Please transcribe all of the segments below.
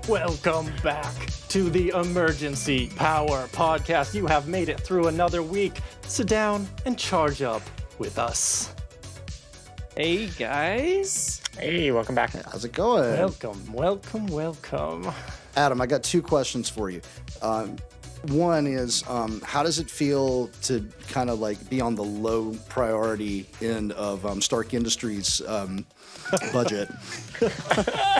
Welcome back to the Emergency Power Podcast. You have made it through another week. Sit down and charge up with us. Hey, guys. Hey, welcome back. How's it going? Welcome. Adam, I got two questions for you. One is, how does it feel to kind of like be on the low priority end of Stark Industries' budget?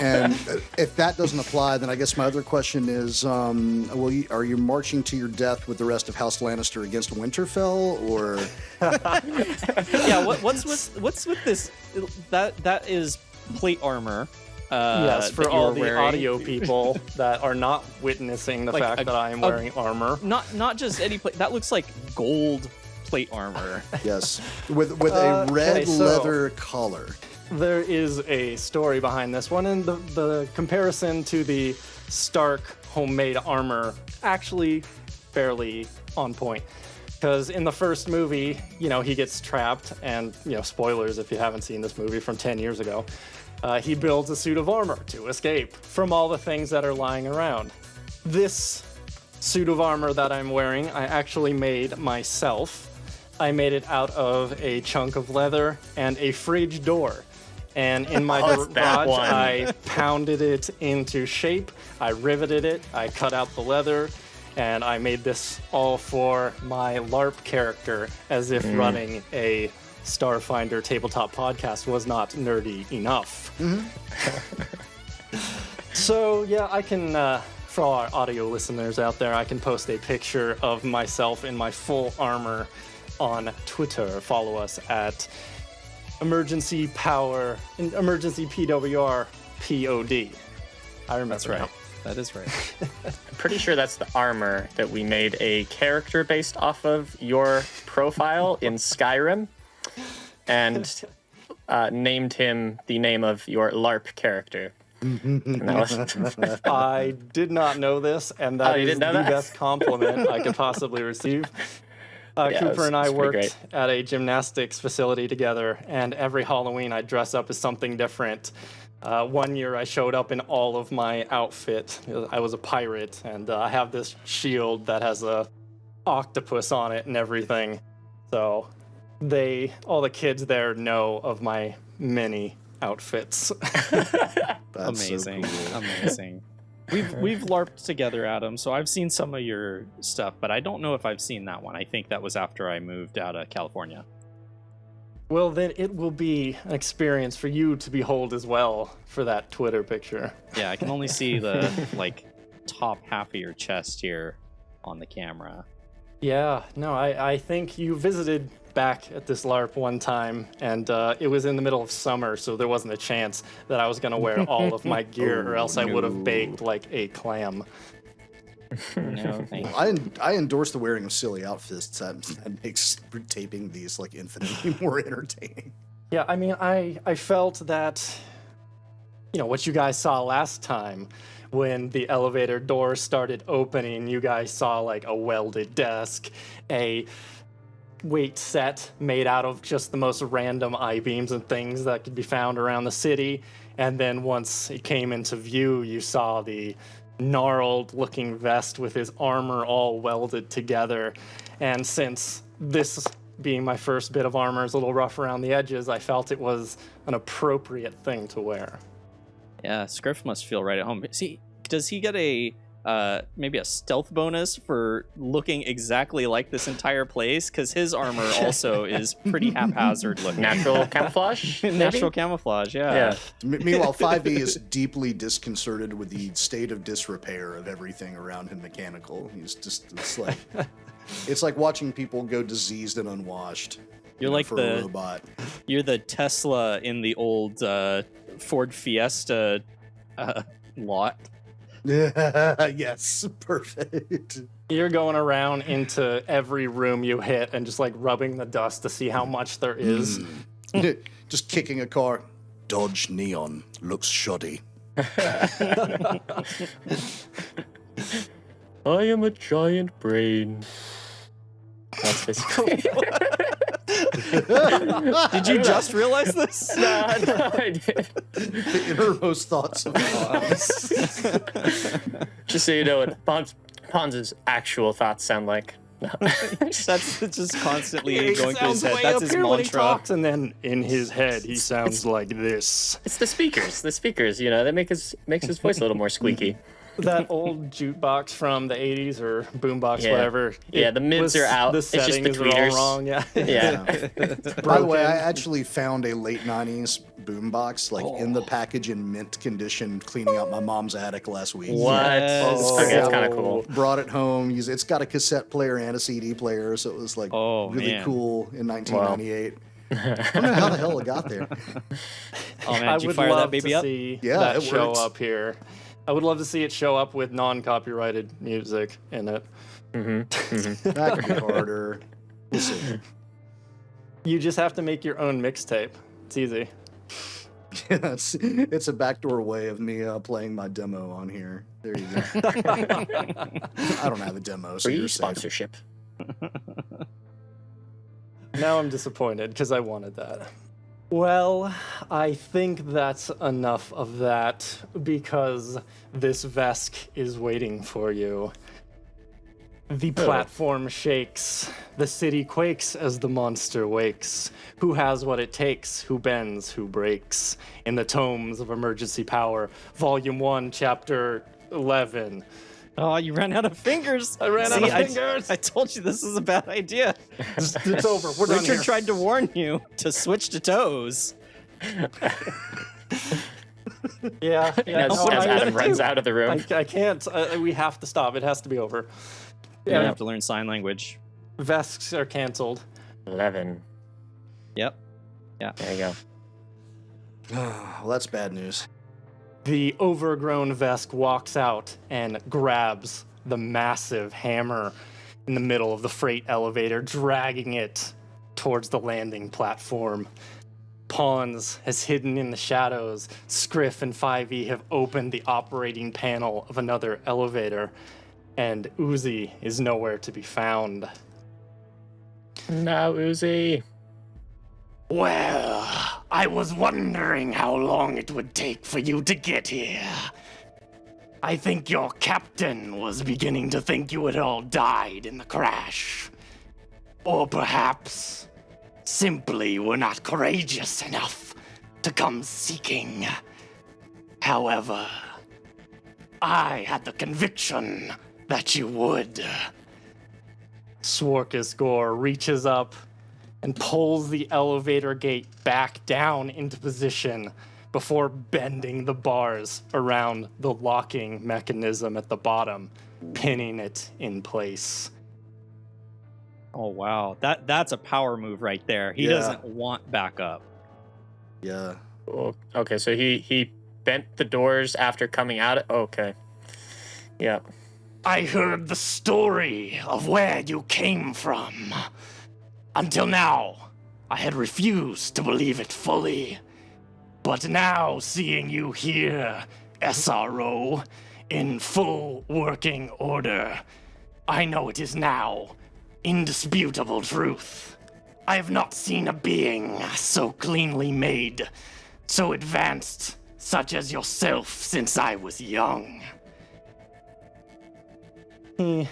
And if that doesn't apply, then I guess my other question is, are you marching to your death with the rest of House Lannister against Winterfell, or? Yeah, what's with this? That is plate armor. Yes, for all the wearing. audio people that are not witnessing the fact that I am wearing armor. Not just any plate. That looks like gold plate armor. Yes, with a red leather collar. There is a story behind this one, and the comparison to the Stark homemade armor actually fairly on point. Because in the first movie, he gets trapped, and, spoilers if you haven't seen this movie from 10 years ago, he builds a suit of armor to escape from all the things that are lying around. This suit of armor that I'm wearing, I actually made myself. I made it out of a chunk of leather and a fridge door. And in my garage, I pounded it into shape. I riveted it. I cut out the leather. And I made this all for my LARP character, as if running a Starfinder tabletop podcast was not nerdy enough. So, yeah, I can, for all our audio listeners out there, I can post a picture of myself in my full armor on Twitter. Follow us at Emergency PWR POD. I remember. That's right. Now. That is right. I'm pretty sure that's the armor that we made a character based off of your profile in Skyrim, and named him the name of your LARP character. I did not know this, and that is the best compliment I could possibly receive. Cooper and I worked at a gymnastics facility together, and every Halloween I dress up as something different. One year I showed up in all of my outfit. I was a pirate, and I have this shield that has a octopus on it and everything. So all the kids there know of my many outfits. Amazing. So cool. Amazing. We've LARPed together, Adam, so I've seen some of your stuff, but I don't know if I've seen that one. I think that was after I moved out of California. Well, then it will be an experience for you to behold as well for that Twitter picture. Yeah, I can only see the top half of your chest here on the camera. Yeah, no, I think you visited back at this LARP one time, and it was in the middle of summer, so there wasn't a chance that I was going to wear all of my gear, or else I would have baked like a clam. No, thank you. I endorse the wearing of silly outfits. That makes taping these like infinitely more entertaining. Yeah, I mean, I felt that, what you guys saw last time when the elevator doors started opening, you guys saw like a welded desk, a weight set made out of just the most random I-beams and things that could be found around the city. And then once it came into view, you saw the gnarled looking vest with his armor all welded together. And since this being my first bit of armor is a little rough around the edges, I felt it was an appropriate thing to wear. Yeah, Scriff must feel right at home. See, does he get maybe a stealth bonus for looking exactly like this entire place? Because his armor also is pretty haphazard looking. Natural camouflage? Natural camouflage, yeah. Meanwhile, 5e is deeply disconcerted with the state of disrepair of everything around him mechanical. It's like watching people go diseased and unwashed. You're like for a robot. You're the Tesla in the old Ford Fiesta lot. Yes, perfect. You're going around into every room you hit and just like rubbing the dust to see how much there is. Just kicking a car. Dodge Neon. Looks shoddy. I am a giant brain. That's basically Did you just realize this? No, I did. The innermost thoughts of Pons. Just so you know what Pons' actual thoughts sound like. No. That's just constantly He going through his sounds head. way That's up his here when he mantra. talks, and then in his head he sounds like this. It's the speakers, you know, that makes his voice a little more squeaky. That old jukebox from the 80s or boombox, Yeah. whatever. Yeah, the mids are out. The It's just the settings are tweeters. all wrong. Yeah. Yeah. By the way, broken. I actually found a late 90s boombox like in the package in mint condition cleaning out my mom's attic last week. What? Yes. Okay, that's Oh. kind of cool. Brought it home. It's got a cassette player and a CD player, so it was like Oh, really man. cool in 1998. I don't know how the hell it got there. Oh man, I did you would fire love that baby to up? see Yeah, that it show works. up here. I would love to see it show up with non-copyrighted music in it. That could be harder. We'll see. You just have to make your own mixtape. It's easy. It's a backdoor way of me playing my demo on here. There you go. I don't have a demo, so Free you're safe. sponsorship. Now I'm disappointed because I wanted that. Well, I think that's enough of that because this Vesk is waiting for you. The platform shakes. The city quakes as the monster wakes. Who has what it takes? Who bends? Who breaks? In the tomes of emergency power, Volume 1, Chapter 11. Oh, you ran out of fingers. I ran out of fingers. I told you this is a bad idea. It's over. We're done Richard here. tried to warn you to switch to toes. Yeah. As, no, as I- Adam runs out of the room. I can't. We have to stop. It has to be over. You're gonna have to learn sign language. Vesks are canceled. 11. Yep. There you go. Well, that's bad news. The overgrown Vesk walks out and grabs the massive hammer in the middle of the freight elevator, dragging it towards the landing platform. Pawns has hidden in the shadows. Scriff and 5e have opened the operating panel of another elevator, and Uzi is nowhere to be found. No, Uzi. Well, I was wondering how long it would take for you to get here. I think your captain was beginning to think you had all died in the crash. Or perhaps simply were not courageous enough to come seeking. However, I had the conviction that you would. Sworkus Gore reaches up and pulls the elevator gate back down into position before bending the bars around the locking mechanism at the bottom, pinning it in place. Oh wow, that's a power move right there. He Yeah. doesn't want backup. Yeah. Oh, okay, so he bent the doors after coming out. Okay. Yeah. I heard the story of where you came from. Until now, I had refused to believe it fully. But now, seeing you here, SRO, in full working order, I know it is now indisputable truth. I have not seen a being so cleanly made, so advanced, such as yourself, since I was young. He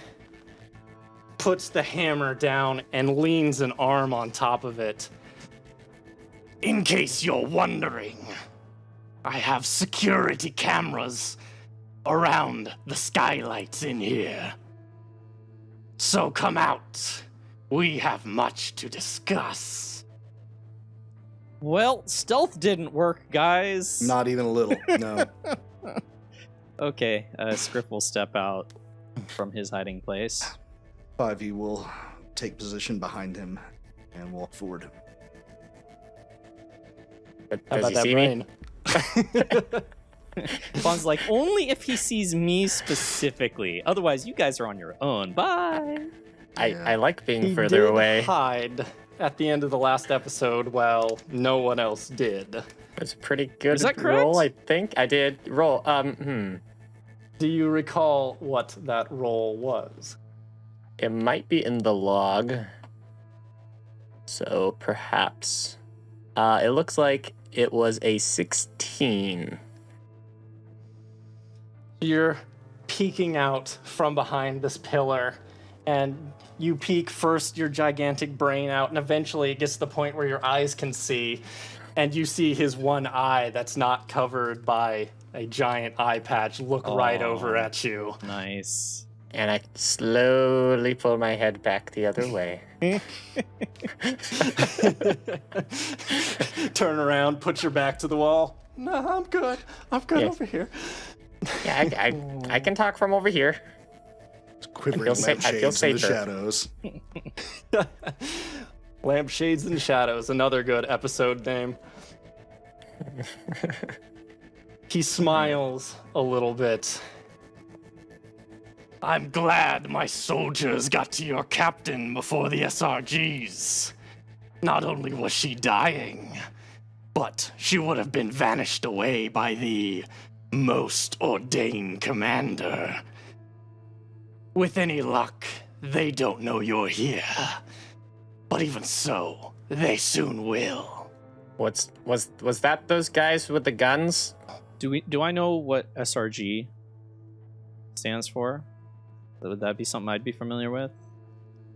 puts the hammer down and leans an arm on top of it. In case you're wondering, I have security cameras around the skylights in here. So come out. We have much to discuss. Well, stealth didn't work, guys. Not even a little. No. Okay, Scriff will step out from his hiding place. 5e will take position behind him and walk forward. But How does about he that see me? brain? Fawn's like, only if he sees me specifically. Otherwise, you guys are on your own. Bye. I like being He further did away. hide at the end of the last episode while no one else did. It's a pretty good Is that correct? roll, I think. I did roll. Do you recall what that role was? It might be in the log. So perhaps. It looks like it was a 16. You're peeking out from behind this pillar, and you peek first your gigantic brain out, and eventually it gets to the point where your eyes can see, and you see his one eye that's not covered by a giant eye patch look right over at you. Nice. And I slowly pull my head back the other way. Turn around, put your back to the wall. No, I'm good. I'm good Yeah. over here. Yeah, I can talk from over here. Quivering I feel lampshades in the safer. shadows. Lampshades and Shadows, another good episode name. He smiles a little bit. I'm glad my soldiers got to your captain before the SRGs. Not only was she dying, but she would have been vanished away by the most ordained commander. With any luck, they don't know you're here. But even so, they soon will. Was that those guys with the guns? Do I know what SRG stands for? Would that be something I'd be familiar with?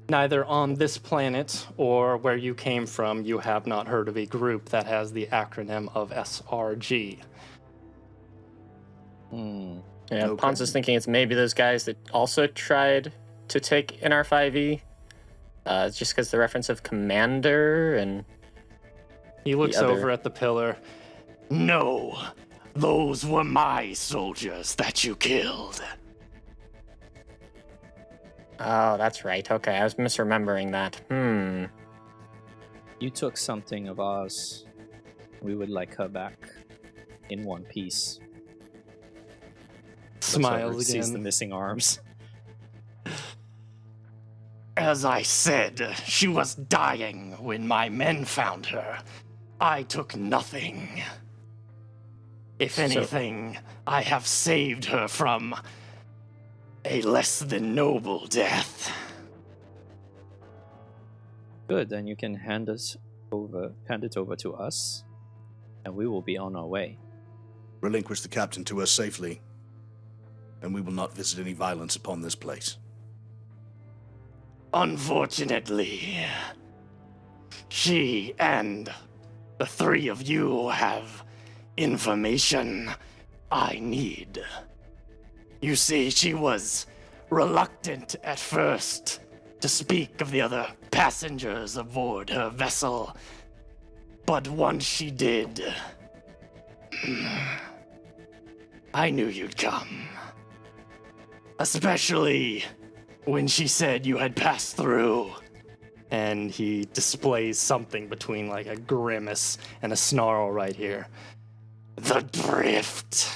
Neither on this planet or where you came from, you have not heard of a group that has the acronym of SRG. Hmm. Yeah, Okay. Ponce is thinking it's maybe those guys that also tried to take NR5E. Just because the reference of commander and He looks other- over at the pillar. No, those were my soldiers that you killed. oh, that's right. Okay, I was misremembering that. You took something of ours. We would like her back in one piece. Looks over, Smiles sees the again. missing arms. As I said, she was dying when my men found her. I took nothing. If anything, I have saved her from a less than noble death. Good, then you can hand it over to us, and we will be on our way. Relinquish the captain to us safely, and we will not visit any violence upon this place. Unfortunately, she and the three of you have information I need. You see, she was reluctant at first to speak of the other passengers aboard her vessel, but once she did, I knew you'd come. Especially when she said you had passed through. And he displays something between like a grimace and a snarl right here. The drift.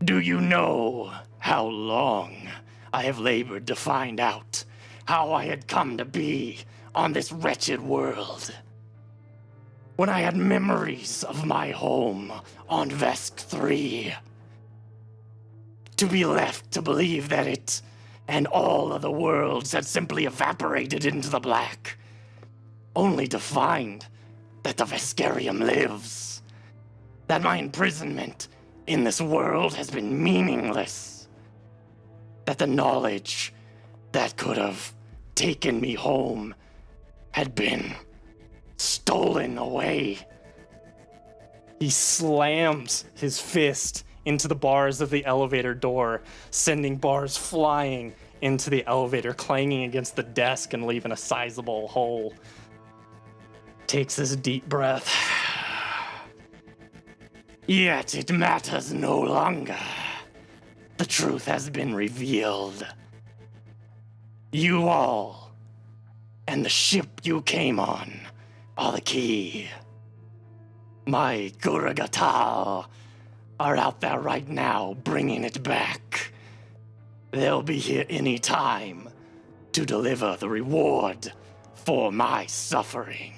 Do you know how long I have labored to find out how I had come to be on this wretched world? When I had memories of my home on Vesk 3. To be left to believe that it and all other worlds had simply evaporated into the black, only to find that the Veskarium lives, that my imprisonment in this world has been meaningless, that the knowledge that could have taken me home had been stolen away. He slams his fist into the bars of the elevator door, sending bars flying into the elevator, clanging against the desk and leaving a sizable hole. Takes his deep breath. Yet it matters no longer. The truth has been revealed. You all, and the ship you came on, are the key. My Guragatal are out there right now bringing it back. They'll be here any time to deliver the reward for my suffering.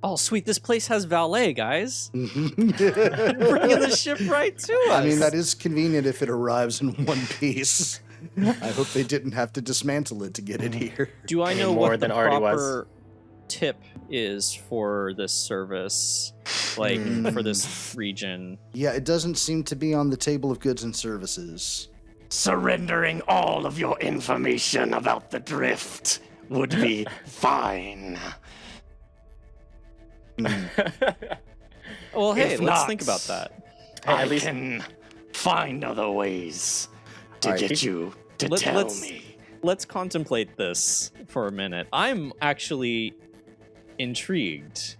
Oh, sweet! This place has valet, guys. Bringing the ship right to us. I mean, that is convenient if it arrives in one piece. I hope they didn't have to dismantle it to get it here. Do I know more what the than already was. proper tip is for this service, like for this region? Yeah, it doesn't seem to be on the table of goods and services. Surrendering all of your information about the drift would be fine. Well, hey, If let's not, think about that. Hey, I at least- can find other ways to All right. get you to Let- tell let's- me. Let's contemplate this for a minute. I'm actually intrigued.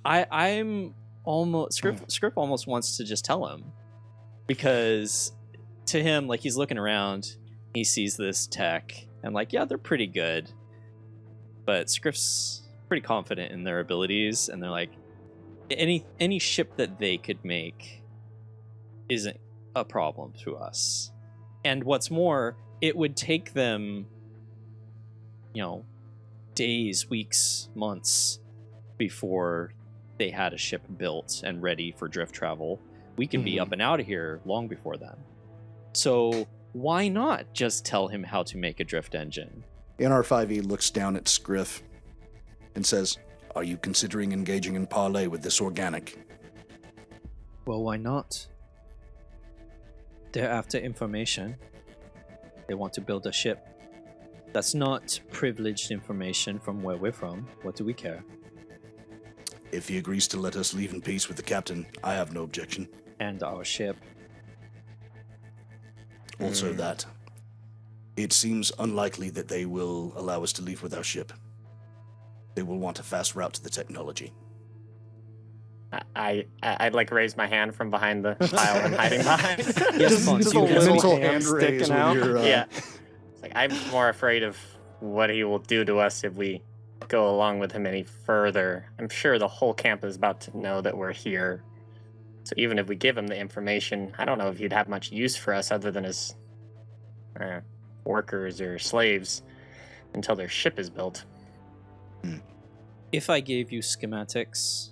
I'm almost Script almost wants to just tell him, because to him, like, he's looking around, he sees this tech, and like, yeah, they're pretty good, but Script's pretty confident in their abilities, and they're like, any ship that they could make isn't a problem to us. And what's more, it would take them, days, weeks, months before they had a ship built and ready for drift travel. We can be up and out of here long before then. So why not just tell him how to make a drift engine? NR5E looks down at Scriff and says, "Are you considering engaging in parley with this organic?" Well, why not? They're after information. They want to build a ship. That's not privileged information from where we're from. What do we care? If he agrees to let us leave in peace with the captain, I have no objection. And our ship. Also that. It seems unlikely that they will allow us to leave with our ship. They will want a fast route to the technology. I'd like raise my hand from behind the pile I'm hiding behind. Yes, Fonz, just you a can. little hand hand raise sticking with out. your, Yeah. It's like, I'm more afraid of what he will do to us if we go along with him any further. I'm sure the whole camp is about to know that we're here. So even if we give him the information, I don't know if he'd have much use for us other than as workers or slaves until their ship is built. If I gave you schematics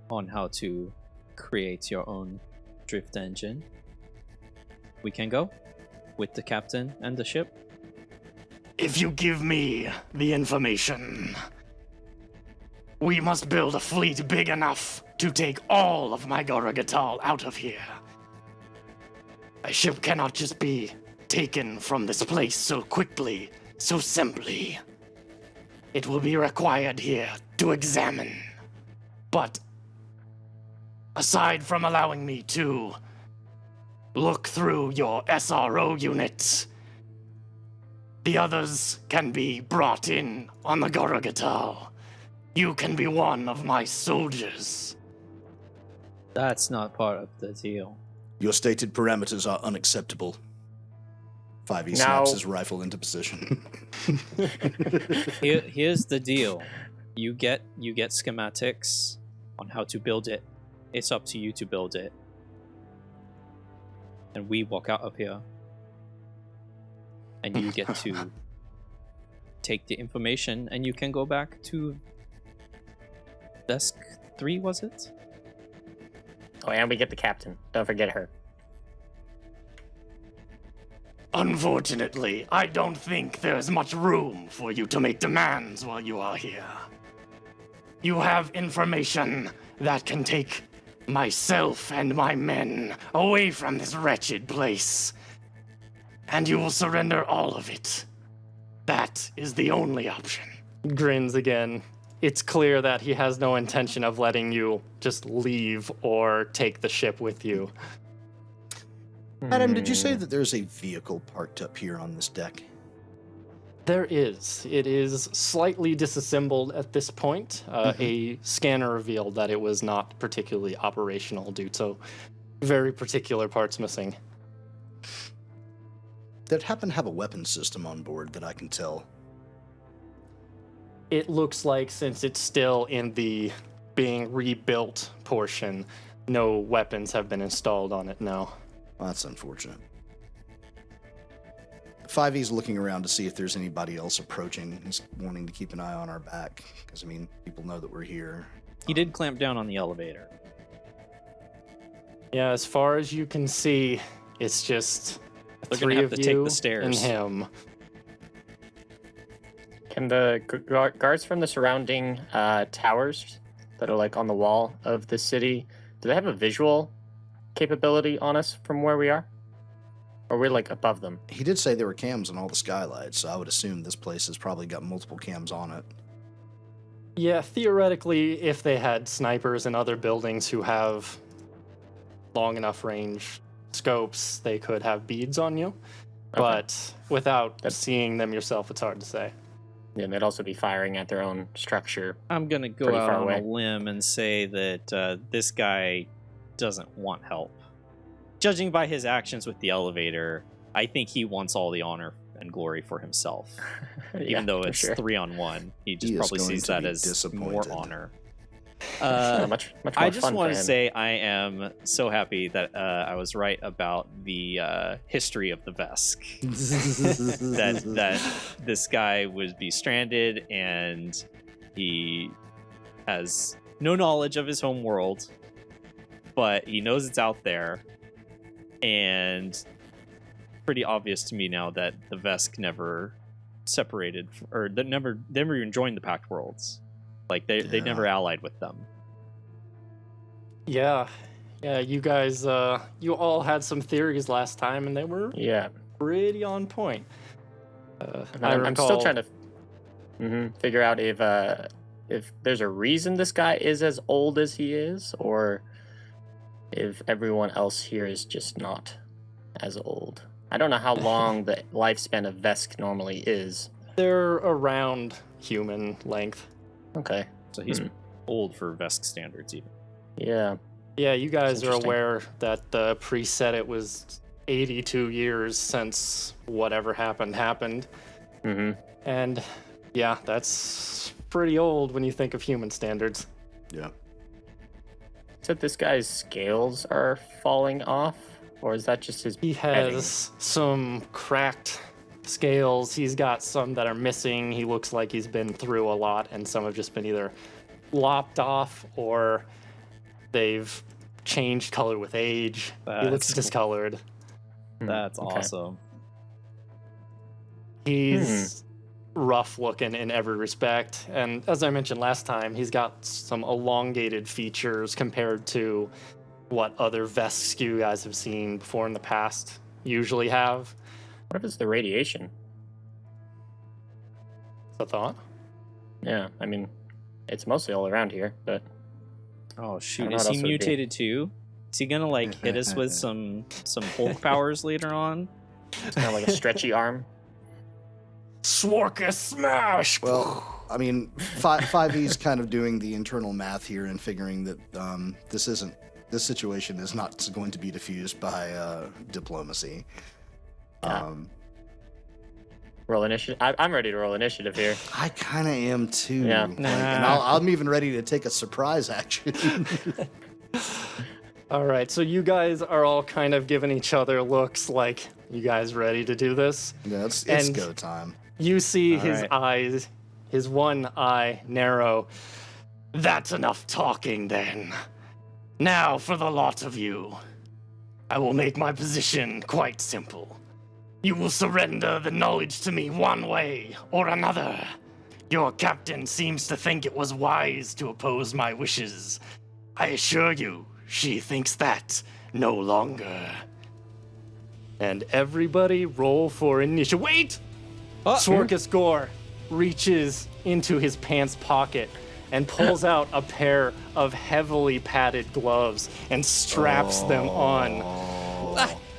on how to create your own drift engine, we can go with the captain and the ship. If you give me the information, we must build a fleet big enough to take all of my Goragatal out of here. A ship cannot just be taken from this place so quickly, so simply. It will be required here to examine. But aside from allowing me to look through your SRO units, the others can be brought in on the Goragatal. You can be one of my soldiers. That's not part of the deal. Your stated parameters are unacceptable. 5e Now- snaps his rifle into position. Here's the deal. You get schematics on how to build it. It's up to you to build it. And we walk out of here. And you get to take the information and you can go back to desk 3, was it? Oh, and we get the captain. Don't forget her. Unfortunately, I don't think there's much room for you to make demands while you are here. You have information that can take myself and my men away from this wretched place, and you will surrender all of it. That is the only option. Grins again. It's clear that he has no intention of letting you just leave or take the ship with you. Adam, did you say that there's a vehicle parked up here on this deck? There is. It is slightly disassembled at this point. A scanner revealed that it was not particularly operational due to very particular parts missing. That happen to have a weapon system on board that I can tell. It looks like, since it's still in the being rebuilt portion, no weapons have been installed on it now. Well, that's unfortunate. 5e's looking around to see if there's anybody else approaching. He's wanting to keep an eye on our back, because, I mean, people know that we're here. He did clamp down on the elevator. Yeah, as far as you can see, it's just They're gonna three have of to take you the stairs. and him. Can the guards from the surrounding towers that are like on the wall of the city, do they have a visual capability on us from where we are? Or we're like above them? He did say there were cams on all the skylights, so I would assume this place has probably got multiple cams on it. Yeah, theoretically, if they had snipers in other buildings who have long enough range scopes, they could have beads on you. Okay. But without seeing them yourself, it's hard to say. Yeah, they'd also be firing at their own structure. I'm gonna go Pretty out far on away. a limb and say that this guy doesn't want help. Judging by his actions with the elevator, I think he wants all the honor and glory for himself. Even though for it's sure. 3-on-1, he just He is probably going sees to that be as more disappointed. honor. Much more I just fun want for to him. say I am so happy that I was right about the history of the Vesk. that this guy would be stranded and he has no knowledge of his home world, but he knows it's out there, and pretty obvious to me now that the Vesk never separated or they never even joined the Pact Worlds. Like they never allied with them. Yeah, you guys, you all had some theories last time, and they were Yeah. pretty on point. I'm still trying to figure out if there's a reason this guy is as old as he is, or if everyone else here is just not as old. I don't know how long the lifespan of Vesk normally is. They're around human length. Okay. So he's old for Vesk standards even. Yeah. Yeah, you guys are interesting. aware that the priest said it was 82 years since whatever happened. Mm-hmm. And yeah, that's pretty old when you think of human standards. Yeah. Said this guy's scales are falling off, or is that just his He has some cracked scales. He's got some that are missing. He looks like he's been through a lot, and some have just been either lopped off or they've changed color with age. He looks That's- discolored. That's okay. awesome. He's rough looking in every respect. And as I mentioned last time, he's got some elongated features compared to what other Vesks you guys have seen before in the past usually have. What if it's the radiation? Is that thought? Yeah, I mean, it's mostly all around here, but Oh I shoot, don't know is what he else it would be. mutated too? Is he gonna like hit us with some Hulk powers later on? it's kind of like a stretchy arm. Sworkus smash! Well, I mean, 5E's kind of doing the internal math here and figuring that this situation is not going to be diffused by diplomacy. Yeah. Roll initiative. I'm ready to roll initiative here. I kind of am too. Yeah. Like, and I'm even ready to take a surprise action. All right, so you guys are all kind of giving each other looks like, you guys ready to do this? Yeah, it's And- go time. You see his right. eyes, his one eye narrow. That's enough talking then. Now for the lot of you. I will make my position quite simple. You will surrender the knowledge to me one way or another. Your captain seems to think it was wise to oppose my wishes. I assure you, she thinks that no longer. And everybody roll for initiative. Wait! Sworkus Gore reaches into his pants pocket and pulls out a pair of heavily padded gloves and straps them on.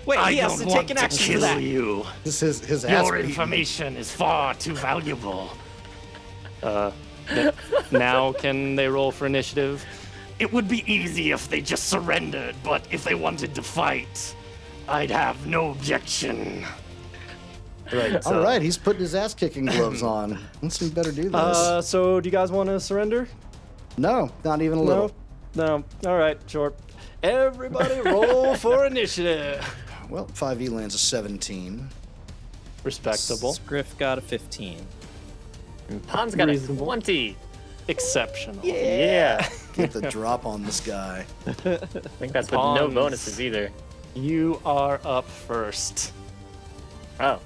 Wait, I he has don't to want take an to action for kill that. you. This is his ass Your beating. information is far too valuable. Now can they roll for initiative? It would be easy if they just surrendered, but if they wanted to fight, I'd have no objection. Right. All right, he's putting his ass kicking gloves on. Let's see, better do this. So do you guys want to surrender? No, not even a little. No. All right, sure. Everybody roll for initiative. Well, 5E lands a 17. Respectable. Scriff got a 15. And Pon's got Reasonable. a 20. Exceptional. Yeah. Get the drop on this guy. I think that's with no Pons. bonuses either. You are up first. Oh.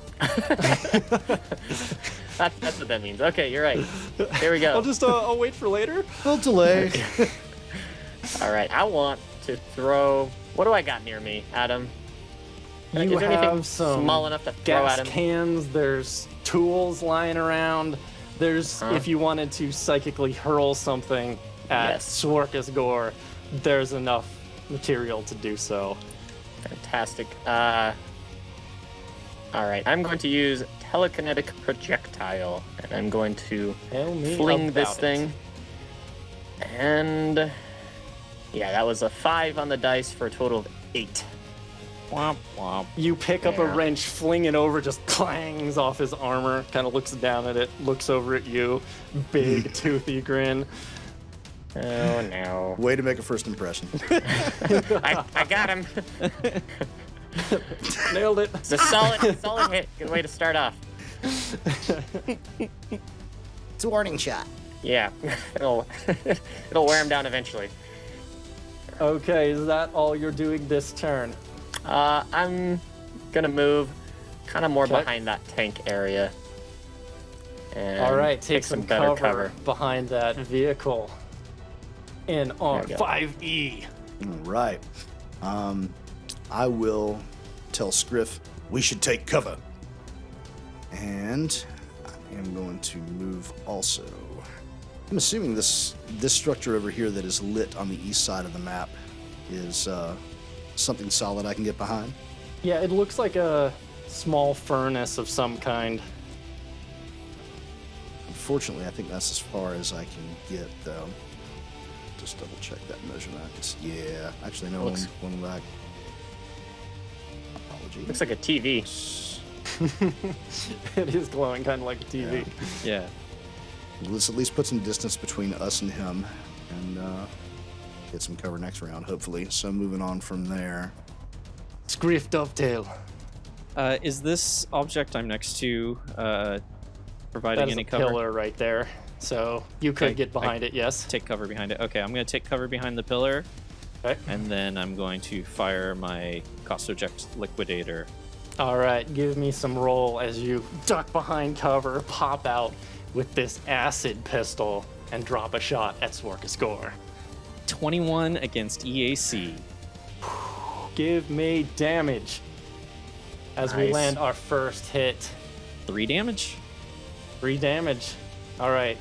That's what that means. Okay, you're right. Here we go. I'll wait for later. Little delay. All right, I want to throw. What do I got near me, Adam? You Is there anything have some small enough to throw gas at him? cans. There's tools lying around. There's if you wanted to psychically hurl something at Yes. Sworkus Gore, there's enough material to do so. Fantastic. All right, I'm going to use telekinetic projectile, and I'm going to Tell me fling this about it. thing. And yeah, that was a 5 on the dice for a total of 8. Womp womp. You pick up a Yeah. wrench, fling it over, just clangs off his armor, kind of looks down at it, looks over at you, big toothy grin. Oh no! Way to make a first impression. I got him. Nailed it. It's a solid hit. Good way to start off. It's a warning shot. Yeah, it'll wear him down eventually. Okay, is that all you're doing this turn? I'm gonna move kind of more Okay. behind that tank area. And All right, take some better cover behind that vehicle. In on There we go. 5E. All right. I will tell Scriff we should take cover. And I am going to move also. I'm assuming this structure over here that is lit on the east side of the map is something solid I can get behind. Yeah, it looks like a small furnace of some kind. Unfortunately, I think that's as far as I can get, though. Just double check that measurement. Yeah, actually, no, Looks- one back. Apology. Looks like a TV. It is glowing kind of like a TV. Yeah. Let's at least put some distance between us and him, and get some cover next round, hopefully. So moving on from there. Scriff Dovetail. Is this object I'm next to providing That is any a cover? pillar right there. So you could Okay, get behind it, yes. Take cover behind it. Okay, I'm going to take cover behind the pillar, Okay. and then I'm going to fire my Costoject Liquidator. All right, give me some roll as you duck behind cover, pop out with this acid pistol, and drop a shot at Sworkus Gore. 21 against EAC. Give me damage as we Nice. land our first hit. 3 damage. 3 damage. All right.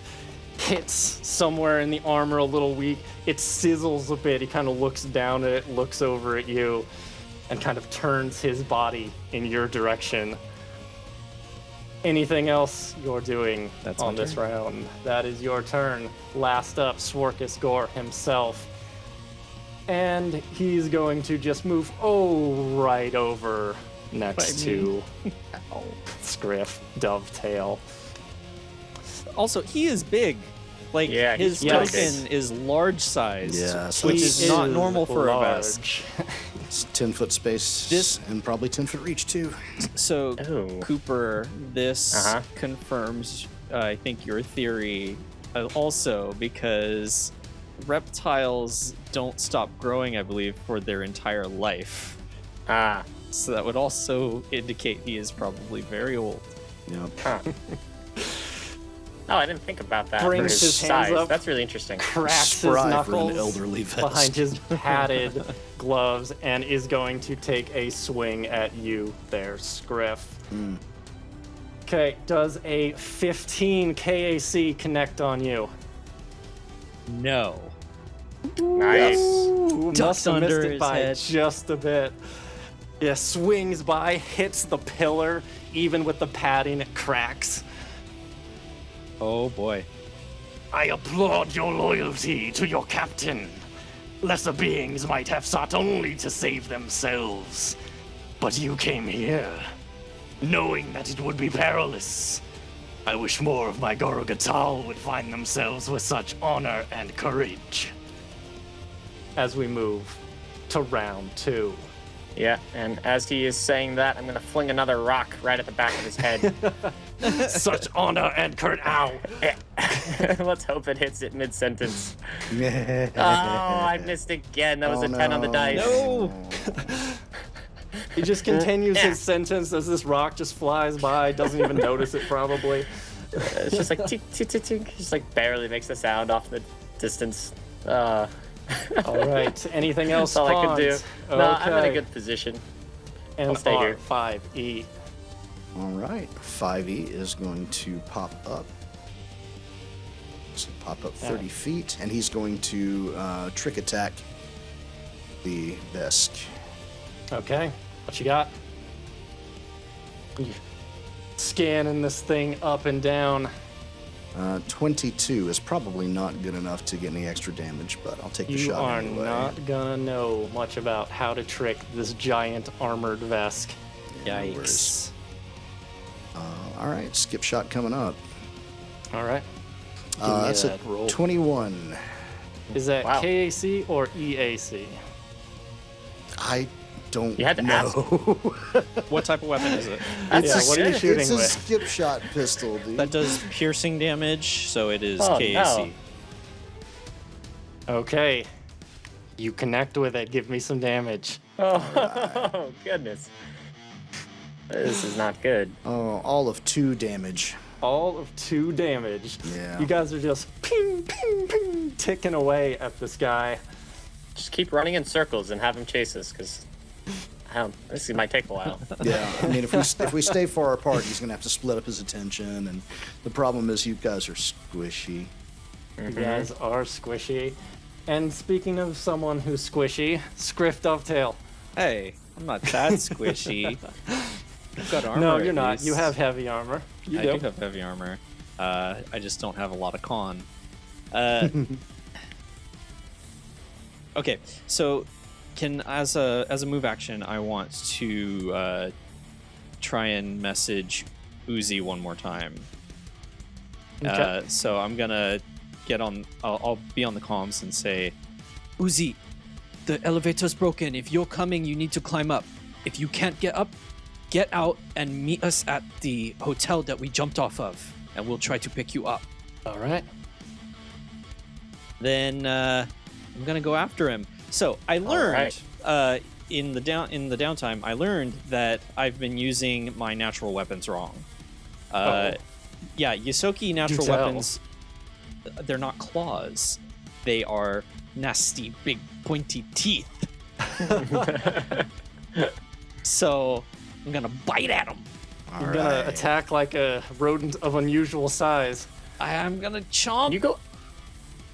Hits somewhere in the armor a little weak. It sizzles a bit. He kind of looks down at it, looks over at you, and kind of turns his body in your direction. Anything else you're doing That's on my this turn. round? That is your turn. Last up, Sworkus Gore himself. And he's going to just move right over next to Scriff Dovetail. Also, he is big. Like, Yeah, his he's really token is large size, Yes, which He is not normal for a large. Vesk. It's 10-foot space This- and probably 10-foot reach, too. So, Ooh. Cooper, this Uh-huh. confirms, I think, your theory also, because reptiles don't stop growing, I believe, for their entire life. Ah, So that would also indicate he is probably very old. Yep. huh. Oh, I didn't think about that. Brings for his hands size. up. That's really interesting. Cracks his Spry for an knuckles elderly vest. behind his padded gloves and is going to take a swing at you there, Scriff. Okay, does a 15 KAC connect on you? No. Nice. Ooh, Ducked must have missed under it his by head. just a bit. Yeah, swings by, hits the pillar, even with the padding, it cracks. Oh boy. I applaud your loyalty to your captain. Lesser beings might have sought only to save themselves, but you came here, knowing that it would be perilous. I wish more of my Gorogatal would find themselves with such honor and courage. As we move to round 2. Yeah, and as he is saying that, I'm gonna fling another rock right at the back of his head. Such honor and courage. Ow! Let's hope it hits it mid-sentence. Oh, I missed again. That was a 10 on the dice. No. He just continues Yeah. his sentence as this rock just flies by, doesn't even notice it probably. It's just like tick, tick, tick, tick. Just like barely makes a sound off the distance. All right. Anything else? That's all I could do. Pawns? No, I'm in a Okay. good position. And I'll stay here. R5E. All right, 5e is going to pop up. So pop up 30 feet, and he's going to trick attack the Vesk. Okay. What you got? You scanning this thing up and down. 22 is probably not good enough to get any extra damage, but I'll take the You shot are anyway. not gonna know much about how to trick this giant armored Vesk. Yikes. All right, skip shot coming up. All right. Give me That's a that roll. 21. Is that Wow. KAC or EAC? I don't You had to know. ask. What type of weapon is it? Yeah, what are you shooting It's a with? skip shot pistol, dude. That does piercing damage, so it is Oh, KAC. no. Okay. You connect with it. Give me some damage. Oh, goodness. This is not good. Oh, all of 2 damage. All of 2 damage. Yeah. You guys are just ping, ping, ping, ticking away at this guy. Just keep running in circles and have him chase us, because this might take a while. Yeah, I mean, if we stay far apart, he's gonna have to split up his attention, and the problem is you guys are squishy. You guys are squishy. And speaking of someone who's squishy, Scriff Dovetail. Hey, I'm not that squishy. I've got armor. No, at you're not. least. You have heavy armor. You I do have heavy armor. I just don't have a lot of con. Okay, so as a move action, I want to try and message Uzi one more time. Okay. So I'm gonna get on. I'll be on the comms and say, Uzi, the elevator's broken. If you're coming, you need to climb up. If you can't get up, get out and meet us at the hotel that we jumped off of, and we'll try to pick you up. All right. Then I'm gonna go after him. So I learned in the downtime, I learned that I've been using my natural weapons wrong. Yeah, Yosoki natural tell. weapons, they're not claws. They are nasty, big, pointy teeth. So I'm gonna bite at him. You're gonna attack like a rodent of unusual size. I'm gonna chomp. Can you go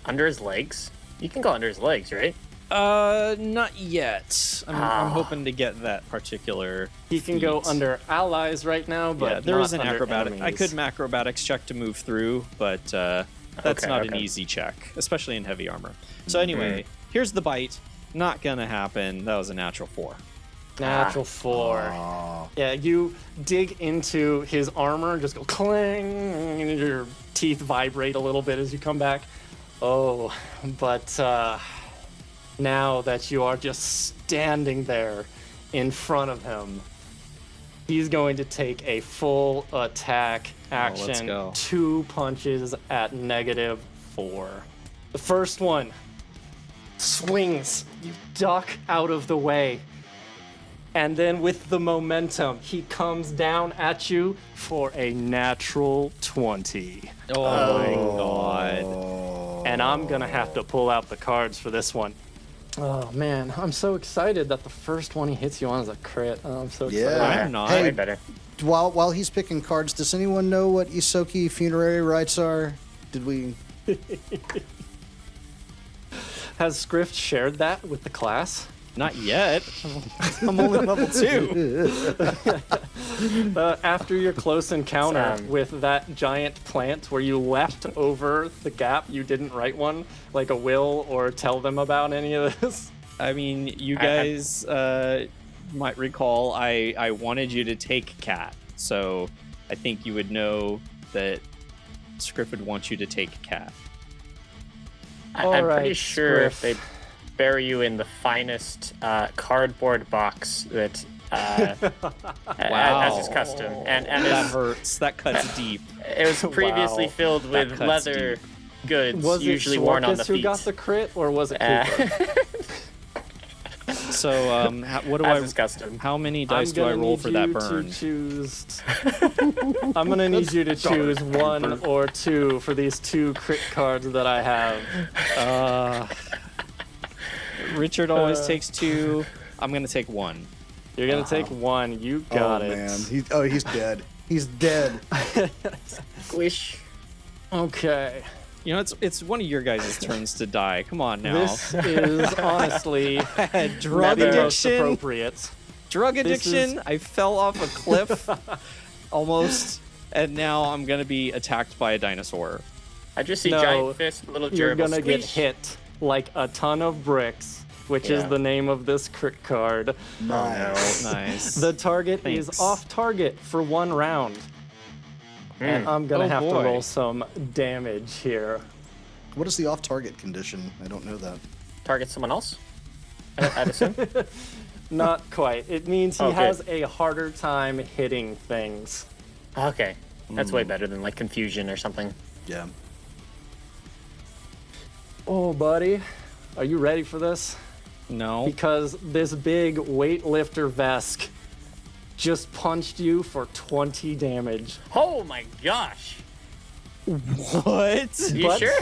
under his legs? You can go under his legs, right? Not yet. I'm hoping to get that particular. He can go feat. under allies right now, but Yeah, there not is an under acrobatic. I enemies. could acrobatics check to move through, but that's Okay, not an okay. easy check, especially in heavy armor. So anyway, here's the bite. Not gonna happen. That was a natural 4. Natural 4. Yeah, you dig into his armor and just go clang, and your teeth vibrate a little bit as you come back. Oh, but now that you are just standing there in front of him, he's going to take a full attack action. let's go. 2 punches at -4. The first one swings. You duck out of the way. And then with the momentum, he comes down at you for a natural 20. Oh my god! And I'm gonna have to pull out the cards for this one. Oh man, I'm so excited that the first one he hits you on is a crit. Oh, I'm so excited. Yeah. I'm not. Way Hey, better. while he's picking cards, does anyone know what Isoki funerary rites are? Did we? Has Scrift shared that with the class? Not yet. I'm only level 2. After your close encounter Sam. with that giant plant where you leapt over the gap, you didn't write one, like a will or tell them about any of this? I mean, you I- guys might recall I wanted you to take Cat, so I think you would know that Scriff would want you to take Cat. I'm Alright, pretty sure if Scriff. they bury you in the finest cardboard box that, as is custom, and That is, hurts. That cuts deep. it was previously Wow. filled That with cuts leather deep. goods, Was usually it worn on the Sworkus who feet. got the crit, or was it Cooper? So, what do As I? is custom. How many I'm dice do I gonna roll need for that you burn? to choose. I'm gonna need you to choose 1 or 2 for these 2 crit cards that I have. Richard always takes 2. I'm gonna take 1. You're gonna take 1. You got it. Man, he's dead. He's dead. Squish. Okay. You know, it's one of your guys' turns to die. Come on now. This is honestly Drug the most addiction. appropriate. Drug This is- addiction. I fell off a cliff, almost, and now I'm gonna be attacked by a dinosaur. I just see No, giant fist, little You're gerbil. gonna get Squish. hit like a ton of bricks, which is Yeah. the name of this crit card. Nice. Nice. The target Thanks. is off target for 1 round. And I'm gonna Oh, have boy. to roll some damage here. What is the off-target condition? I don't know that. Target someone else? I'd assume. Not quite. It means he Oh, good. has a harder time hitting things. Okay. That's way better than like confusion or something. Yeah. Oh, buddy. Are you ready for this? No. Because this big weightlifter Vesk just punched you for 20 damage. Oh my gosh. What? You But- sure?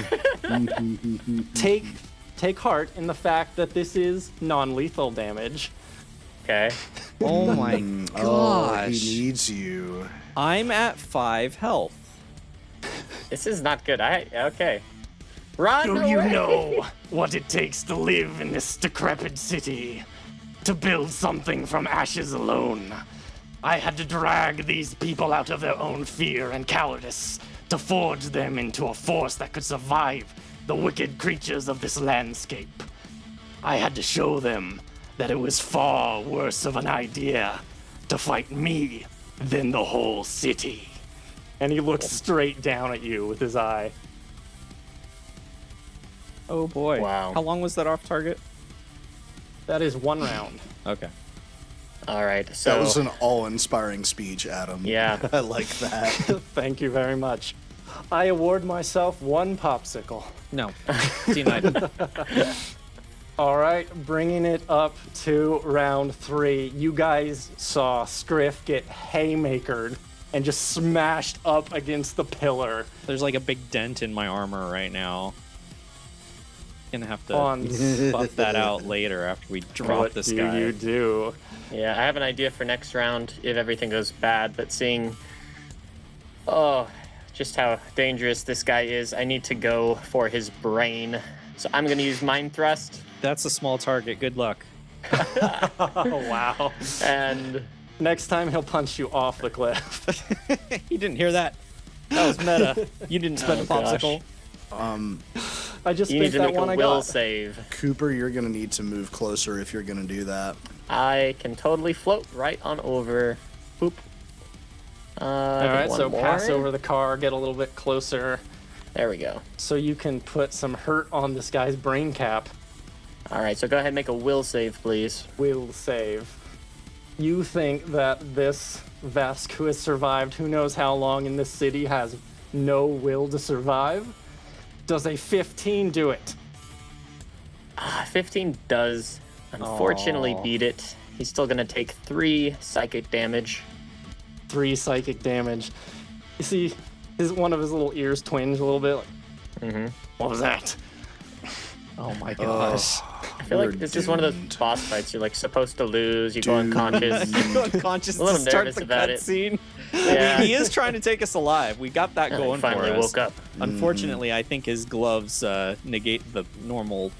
Take heart in the fact that this is non-lethal damage. Okay. Oh my Oh, gosh. he needs you. I'm at 5 health. This is not good. Okay. Run Do away. you know what it takes to live in this decrepit city? To build something from ashes alone. I had to drag these people out of their own fear and cowardice to forge them into a force that could survive the wicked creatures of this landscape. I had to show them that it was far worse of an idea to fight me than the whole city. And he looks straight down at you with his eye. Oh boy. Wow. How long was that off target? That is 1 round. Okay. All right. That So was an awe-inspiring speech, Adam. Yeah. I like that. Thank you very much. I award myself 1 popsicle. No. Denied. All right, bringing it up to round 3. You guys saw Scriff get haymakered and just smashed up against the pillar There's like a big dent in my armor right now. Gonna have to on buff that out later after we drop what this do guy. you do? Yeah, I have an idea for next round if everything goes bad, but seeing just how dangerous this guy is, I need to go for his brain. So I'm gonna use Mind Thrust, That's a small target. Good luck. Oh, wow. and Next time he'll punch you off the cliff. You didn't hear that? That was meta. You didn't spend a gosh. popsicle. I just you need spent to that make one a I will got. save. Cooper, you're going to need to move closer if you're going to do that. I can totally float right on over. Boop. All right, so more. pass over the car, get a little bit closer, There we go. so you can put some hurt on this guy's brain cap. All right, so go ahead and make a will save, please. Will save. You think that this Vesk who has survived who knows how long in this city has no will to survive? Does a 15 do it? 15 does unfortunately Aw. beat it. He's still gonna take 3 psychic damage. 3 psychic damage. You see, one of his little ears twinge a little bit. Like, What was that? Oh my gosh. I feel We're like this is one of those doomed. boss fights you're like supposed to lose. You go unconscious. Unconscious A to little start nervous the about it. cutscene. Yeah. He is trying to take us alive. We got that He going finally for us. woke up. Unfortunately, I think his gloves negate the normal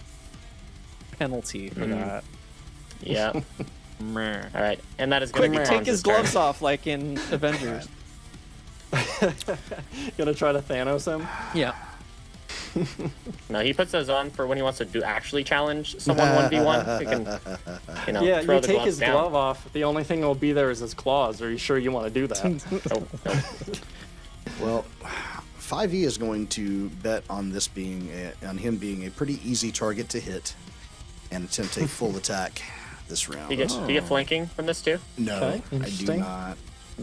penalty for that. Yeah. Meh. All right, and that is gonna Quick, be take his Franz's turn. gloves off like in Avengers. Gonna try to Thanos him? Yeah. No, he puts those on for when he wants to do actually challenge someone 1v1. He can, Yeah, throw you the take gloves his down. glove off. The only thing that will be there is his claws. Are you sure you want to do that? Nope. Well, 5e is going to bet on this on him being a pretty easy target to hit and attempt a full attack this round. Do you get flanking from this too? No, Okay, I do interesting. not.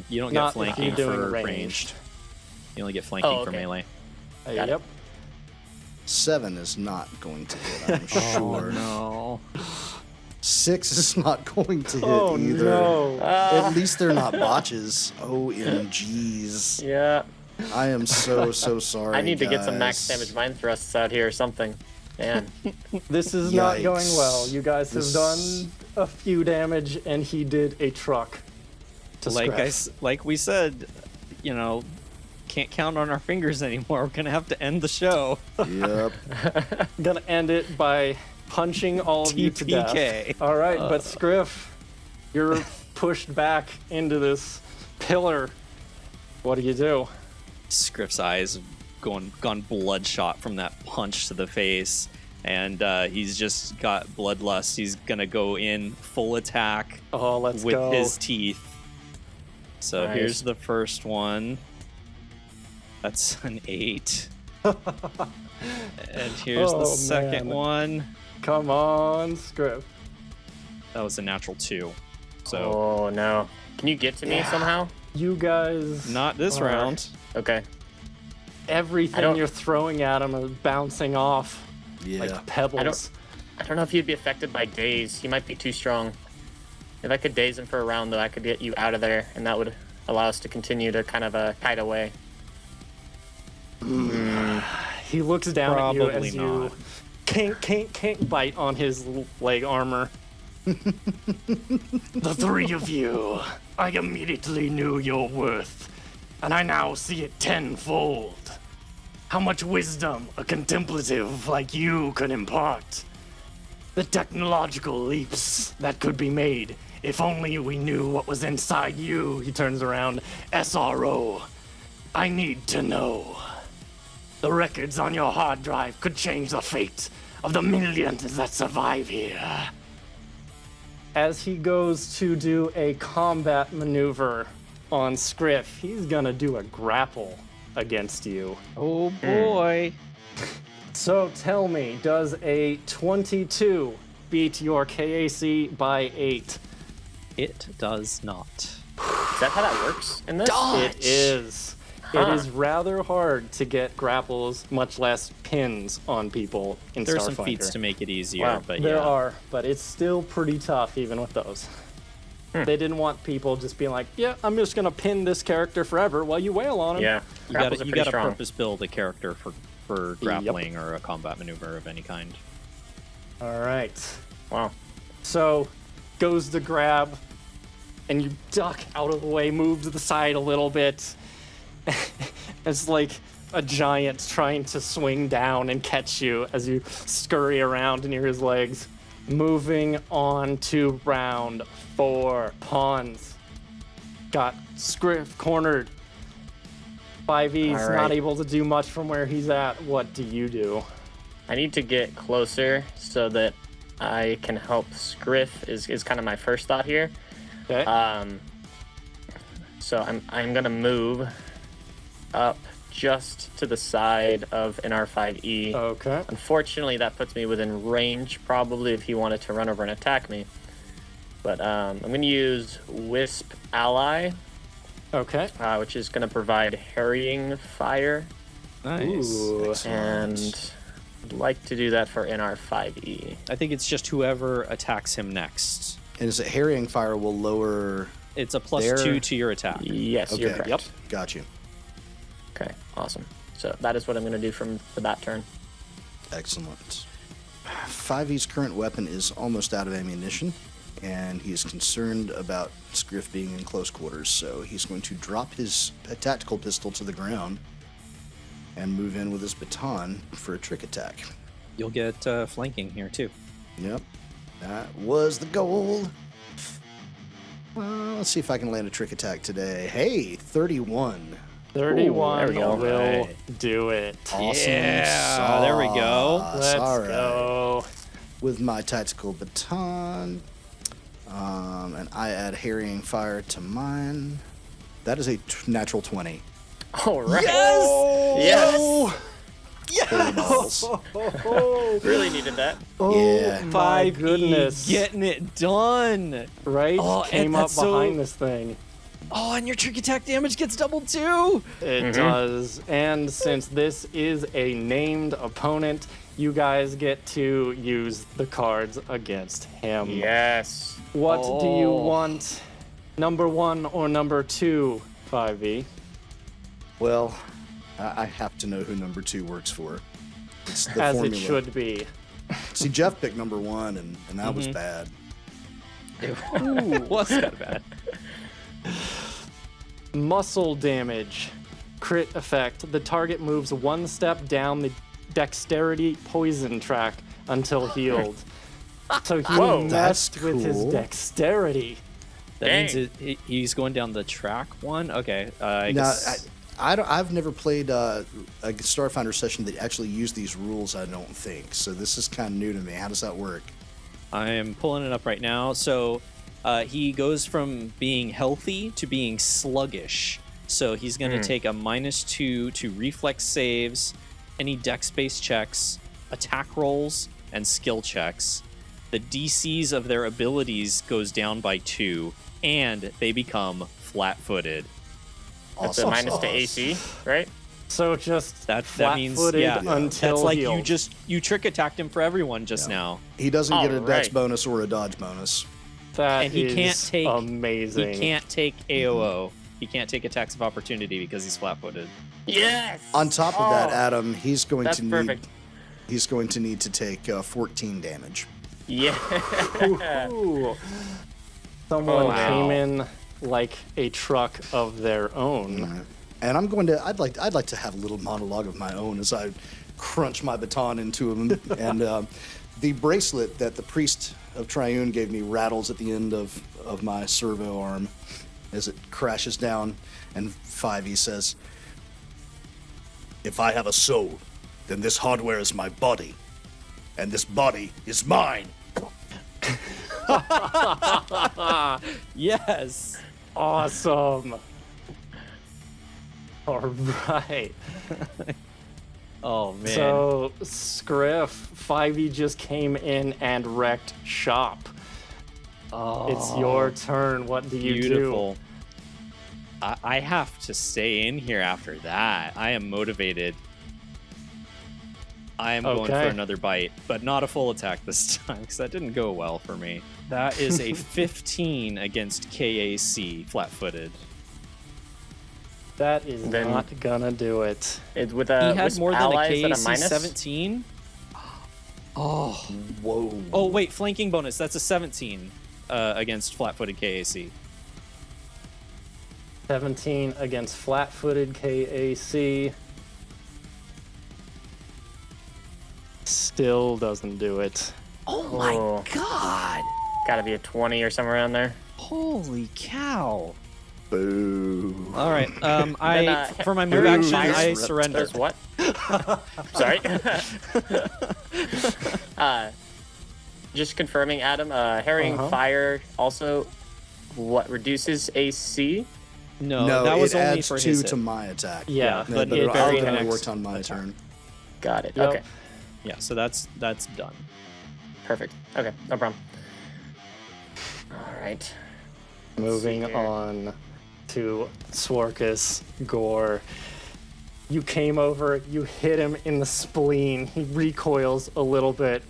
You don't Not get if flanking you're doing for ranged. ranged. You only get flanking Oh, for okay. melee. Got it. Yep. 7 is not going to hit, I'm sure. No. 6 is not going to hit Oh either. no. At least they're not botches. OMGs. Yeah. I am so sorry. I need to get some max guys. damage mind thrusts out here or something. Man. This is not going Yikes. well. You guys have This- done a few damage, and he did a truck. To Like we said, you know, can't count on our fingers anymore. We're gonna have to end the show. Yep. Gonna end it by punching all of you to death. TPK. All right, but Scriff, you're pushed back into this pillar. What do you do? Scriff's eyes have gone bloodshot from that punch to the face, and he's just got bloodlust. He's gonna go in full attack Oh, let's with go. his teeth. So Nice. here's the first one. That's an 8. And here's Oh, the second man. one. Come on, Scriff. That was a natural 2. So Oh no. Can you get to me somehow? You guys. not this are- round. Okay. Everything don't- you're throwing at him is bouncing off Yeah. like pebbles. I don't know if you'd be affected by daze. You might be too strong. If I could daze him for a round, though, I could get you out of there, and that would allow us to continue to kind of kite away. He looks down at you Probably as you not. can't bite on his leg armor. The three of you, I immediately knew your worth, and I now see it tenfold. How much wisdom a contemplative like you could impart. The technological leaps that could be made if only we knew what was inside you. He turns around. SRO, I need to know. The records on your hard drive could change the fate of the millions that survive here. As he goes to do a combat maneuver on Scriff, he's gonna do a grapple against you. Oh boy. So tell me, does a 22 beat your KAC by 8? It does not. Is that how that works in this? It is. It is rather hard to get grapples, much less pins on people in There's Starfighter. some feats to make it easier, Wow. but There yeah. are, but it's still pretty tough even with those. They didn't want people just being like, yeah, I'm just gonna pin this character forever while you wail on him. Yeah. You Grapples got are you pretty got to strong. purpose build a character for grappling or a combat maneuver of any kind. All right. Wow. So goes to grab, and you duck out of the way, move to the side a little bit. It's like a giant trying to swing down and catch you as you scurry around near his legs. Moving on to round 4. Pawns. Got Scriff cornered. 5E's All not right. able to do much from where he's at. What do you do? I need to get closer so that I can help Scriff is kind of my first thought here. Okay. So I'm gonna move up just to the side of an R5E. Okay. Unfortunately, that puts me within range, probably, if he wanted to run over and attack me. But I'm going to use Wisp Ally, Okay. which is going to provide Harrying Fire. Nice. Ooh. And I'd like to do that for NR5E. I think it's just whoever attacks him next. And is it harrying fire will lower? It's a plus There. 2 to your attack. Yes, Okay. you're correct. Yep. Got you. Okay, awesome. So that is what I'm going to do from the bat turn. Excellent. 5E's current weapon is almost out of ammunition, and he is concerned about Scriff being in close quarters, so he's going to drop his tactical pistol to the ground and move in with his baton for a trick attack. You'll get flanking here too. Yep, that was the goal. Well, let's see if I can land a trick attack today. Hey, 31. 31 there we go. will Right. do it. Awesome. Yeah, there we go. Let's All right. go. With my tactical baton, and I add harrying fire to mine. That is a natural 20. All right. Yes! Yes! Balls. Really needed that. Yeah. My goodness. Getting it done. Right? Oh, Came and up that's so- behind this thing. Oh, and your trick attack damage gets doubled too. It does. And since this is a named opponent, you guys get to use the cards against him. Yes. What do you Oh. want? Number 1 or number 2, 5e? Well, I have to know who number 2 works for. It's the As formula. it should be. See, Jeff picked number 1, and that was bad. Ooh, what's that bad? Muscle damage. Crit effect. The target moves 1 step down the dexterity poison track until healed. So he Whoa, messed with his cool. dexterity. That Dang. means he's going down the track one? Okay. I Now, guess. I've never played a Starfinder session that actually used these rules, I don't think. So this is kind of new to me. How does that work? I am pulling it up right now. So he goes from being healthy to being sluggish. So he's going to take a -2 to reflex saves, any dex-based checks, attack rolls, and skill checks. The DCs of their abilities goes down by 2, and they become flat-footed. That's a minus to AC, right? So just That means flat-footed yeah. until That's like healed. you trick attacked him for everyone just now. He doesn't get a dex Alright. bonus or a dodge bonus. That And he is can't take amazing. He can't take AOO. He can't take attacks of opportunity because he's flat-footed. Yes. On top of that, Adam, he's going That's to need perfect. he's going to need to take 14 damage. Yeah. Ooh. Someone Wow. came in like a truck of their own. And I'd like to have a little monologue of my own as I crunch my baton into him. And the bracelet that the priest of Triune gave me rattles at the end of my servo arm as it crashes down. And 5e says, "If I have a soul, then this hardware is my body, and this body is mine." Yes. Awesome. All right. Oh man. So, Scriff, 5e just came in and wrecked shop. It's your turn. What do you Beautiful. I have to stay in here after that. I am motivated. I am going for Okay. another bite, but not a full attack this time because that didn't go well for me. That is a 15 against KAC, flat-footed. do? That is Then- not gonna do it. It's with He a had with more than a allies at KAC minus. 17. Oh. Whoa. Oh wait, flanking bonus. That's a 17 against flat-footed KAC. 17 against flat-footed KAC. Still doesn't do it. Oh Oh. god! Gotta be a 20 or somewhere around there. Holy cow! Boo. All right. Then, For my move Harry action, Myers I ripped surrender. There's what? Sorry. Just confirming, Adam. Harrying fire also what reduces AC? No, No, that was it only adds for 2 his to hit. my attack. Yeah, but it it I'll very do connects. worked on my turn. Got it. Yep. Okay. Yeah, so that's done. Perfect. Okay. No problem. All right. Moving here. on to Sworkus Gore. You came over, you hit him in the spleen. He recoils a little bit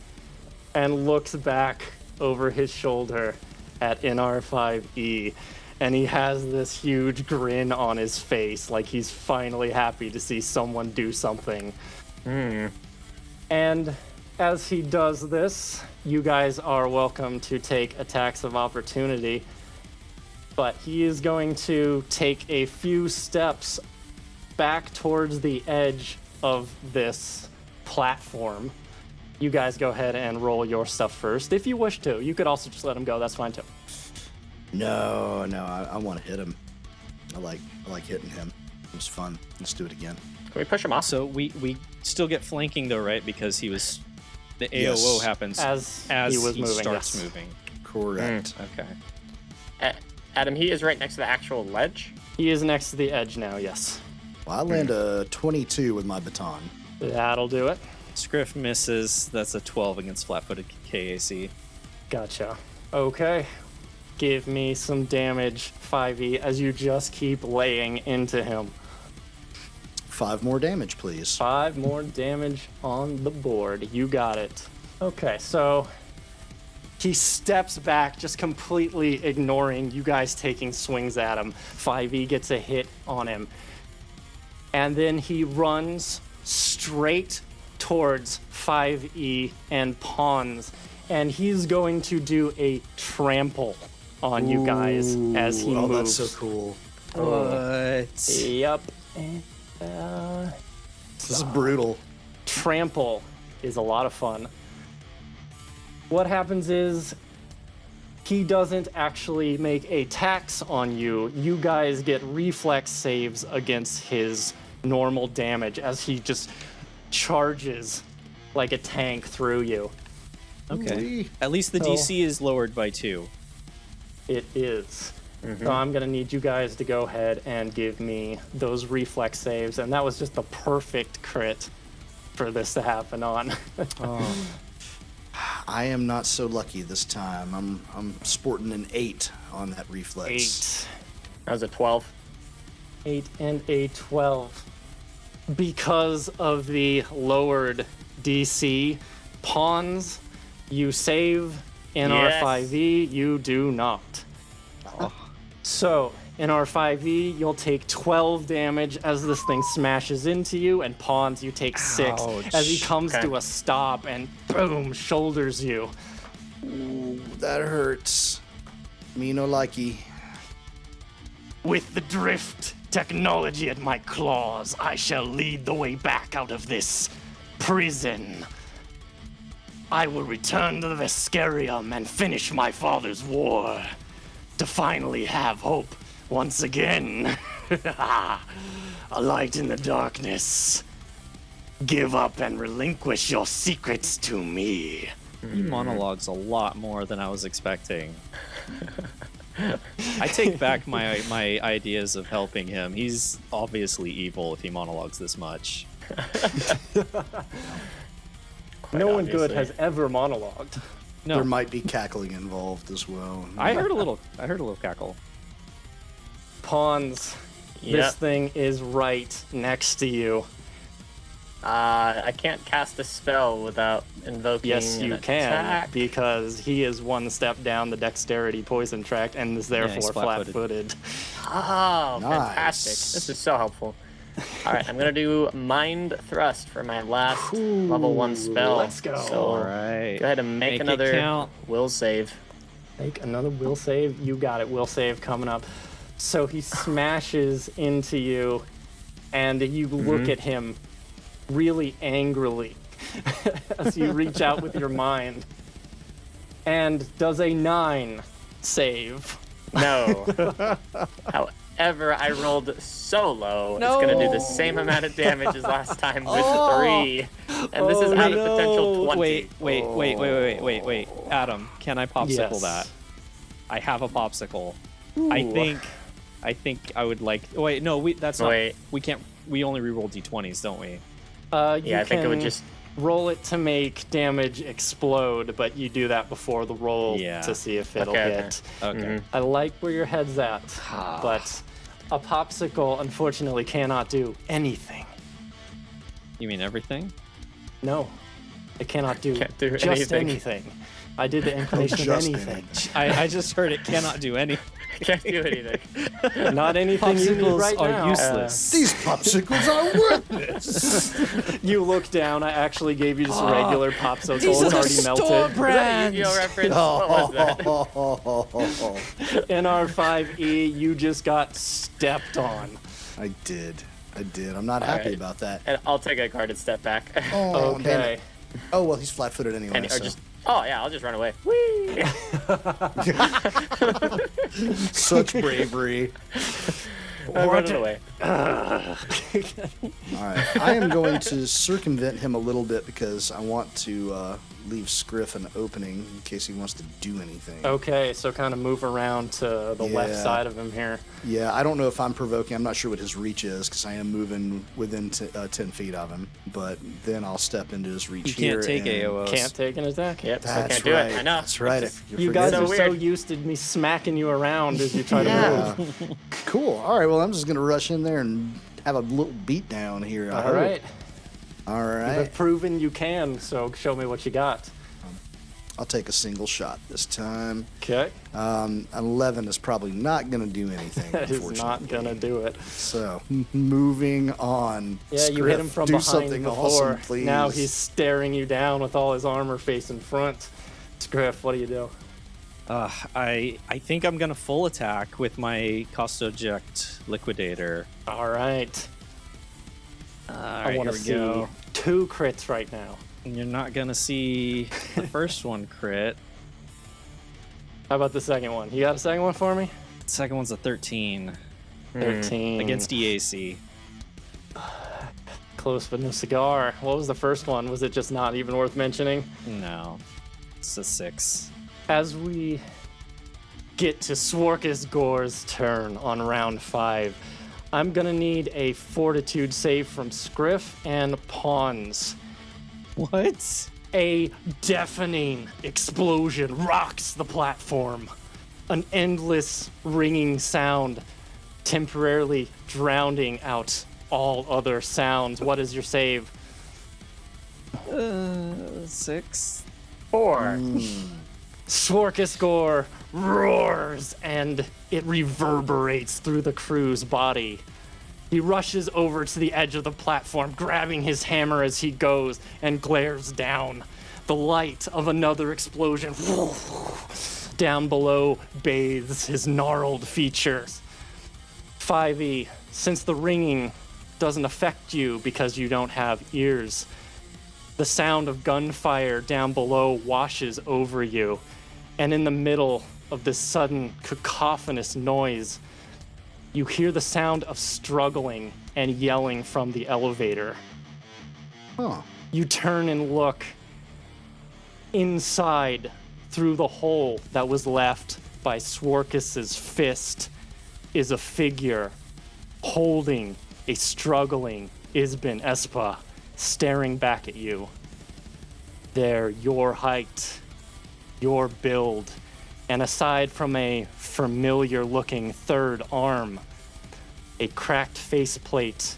and looks back over his shoulder at NR5E. And he has this huge grin on his face, like he's finally happy to see someone do something. And as he does this, you guys are welcome to take attacks of opportunity. But he is going to take a few steps back towards the edge of this platform. You guys go ahead and roll your stuff first, if you wish to. You could also just let him go. That's fine too. No, I want to hit him. I like hitting him. It was fun. Let's do it again. Can we push him off? So we still get flanking though, right? Because he was the Yes. AOO happens As as he was moving, starts yes. moving. Correct. Okay. Adam, he is right next to the actual ledge. He is next to the edge now, yes. Well, I land a 22 with my baton. That'll do it. Scriff misses. That's a 12 against flat-footed KAC. Gotcha. Okay. Give me some damage, 5e, as you just keep laying into him. 5 more damage, please. 5 more damage on the board. You got it. Okay, so he steps back, just completely ignoring you guys taking swings at him. 5e gets a hit on him. And then he runs straight towards 5e and Pawns. And he's going to do a trample on you guys as he Oh, moves. that's so cool. What? Yep. And, This is brutal. trample is a lot of fun. What happens is he doesn't actually make a tax on you. You guys get reflex saves against his normal damage as he just charges like a tank through you. Okay. At least the DC is lowered by 2. It is. So I'm going to need you guys to go ahead and give me those reflex saves. And that was just the perfect crit for this to happen on. I am not so lucky this time. I'm sporting an 8 on that reflex. 8. That was a 12. 8 and a 12. Because of the lowered DC, Pawns, you save. In Yes. R5e, you do not. So, in R5e, you'll take 12 damage as this thing smashes into you, and Pawns, you take 6 as he comes Okay. to a stop and boom, shoulders you. That hurts. Me no likey. With the drift technology at my claws, I shall lead the way back out of this prison. I will return to the Vesperium and finish my father's war to finally have hope once again. A light in the darkness. Give up and relinquish your secrets to me. He monologues a lot more than I was expecting. I take back my ideas of helping him. He's obviously evil if he monologues this much. No one good obviously. has ever monologued. No, There might be cackling involved as well. I heard a little cackle. Pawns, Yep. this thing is right next to you. I can't cast a spell without invoking Yes, you an can, attack. because he is one step down the dexterity poison track and is he's therefore flat-footed. flat-footed. Oh, fantastic. Nice. This is so helpful. All right, I'm going to do Mind Thrust for my last level 1 spell. let's go. So All right. go ahead and make Make it another count. will save. Make another will save. You got it. Will save coming up. So he smashes into you, and you look at him really angrily as you reach out with your mind, and does a 9 save. No. However, I rolled so low, it's going to do the same amount of damage as last time with 3. And this is out of potential 20. Wait. Adam, can I popsicle Yes. that? I have a popsicle. I think I would like. Wait, no, that's not. Wait. We can't. We only reroll d20s, don't we? You Yeah, I think it would can just... roll it to make damage explode, but you do that before the roll Yeah. to see if it'll Okay, hit. Okay. I like where your head's at, but a popsicle unfortunately cannot do anything. You mean everything? No, it cannot do, Can't do just anything. anything. I did the inclination of just anything. I just heard it cannot do anything. Can't do anything. Not anything you need Popsicles right are now. useless. These popsicles are worthless. You look down. I actually gave you just a regular popsicle. These It's are already the melted. store Is that a brand. Yu-Gi-Oh reference? What was that? In R5E, you just got stepped on. I did. I'm not happy right. about that. And I'll take a guarded step back. Oh, damn Okay. it. Oh, well, he's flat-footed anyway. And, or so. just... Oh, yeah, I'll just run away. Whee! Such bravery. I'm running away. All right. I am going to circumvent him a little bit because I want to leave Scriff an opening in case he wants to do anything. Okay, so kind of move around to the left Yeah. side of him here. Yeah, I don't know if I'm provoking. I'm not sure what his reach is because I am moving within 10 feet of him. But then I'll step into his reach You here. can't take and- AOs. Can't take an attack. Yep, so That's can't do right. it. I know. That's right. It's just- You're You guys So are so weird. used to me smacking you around as you try to move. Yeah. Cool. All right. Well, I'm just gonna rush in there and have a little beat down here. All right. All You've right. proven you can, so show me what you got. I'll take a single shot this time. Okay. 11 is probably not going to do anything, That is unfortunately. not gonna do it. So, moving on. Yeah, you hit him Scriff, from do behind something before. awesome, please. Now he's staring you down with all his armor facing front. Scriff, what do you do? I think I'm gonna full attack with my Costoject Liquidator. All right. I want to see go. 2 crits right now. You're not gonna see the first one crit. How about the second one? You got a second one for me? Second one's a 13 13. against EAC. Close but no cigar. What was the first one? Was it just not even worth mentioning? No, it's a 6. As we get to Sworkus Gore's turn on round 5, I'm gonna need a fortitude save from Scriff and Pawns. What? A deafening explosion rocks the platform. An endless ringing sound, temporarily drowning out all other sounds. What is your save? 6. 4. Sworkus Gore roars and it reverberates through the crew's body. He rushes over to the edge of the platform, grabbing his hammer as he goes and glares down. The light of another explosion down below bathes his gnarled features. 5e, since the ringing doesn't affect you because you don't have ears, the sound of gunfire down below washes over you. And in the middle of this sudden cacophonous noise, you hear the sound of struggling and yelling from the elevator. Huh. You turn and look. Inside, through the hole that was left by Sworkus's fist, is a figure holding a struggling Isbin Espa, staring back at you. They're your height, your build, and aside from a familiar-looking third arm, a cracked faceplate,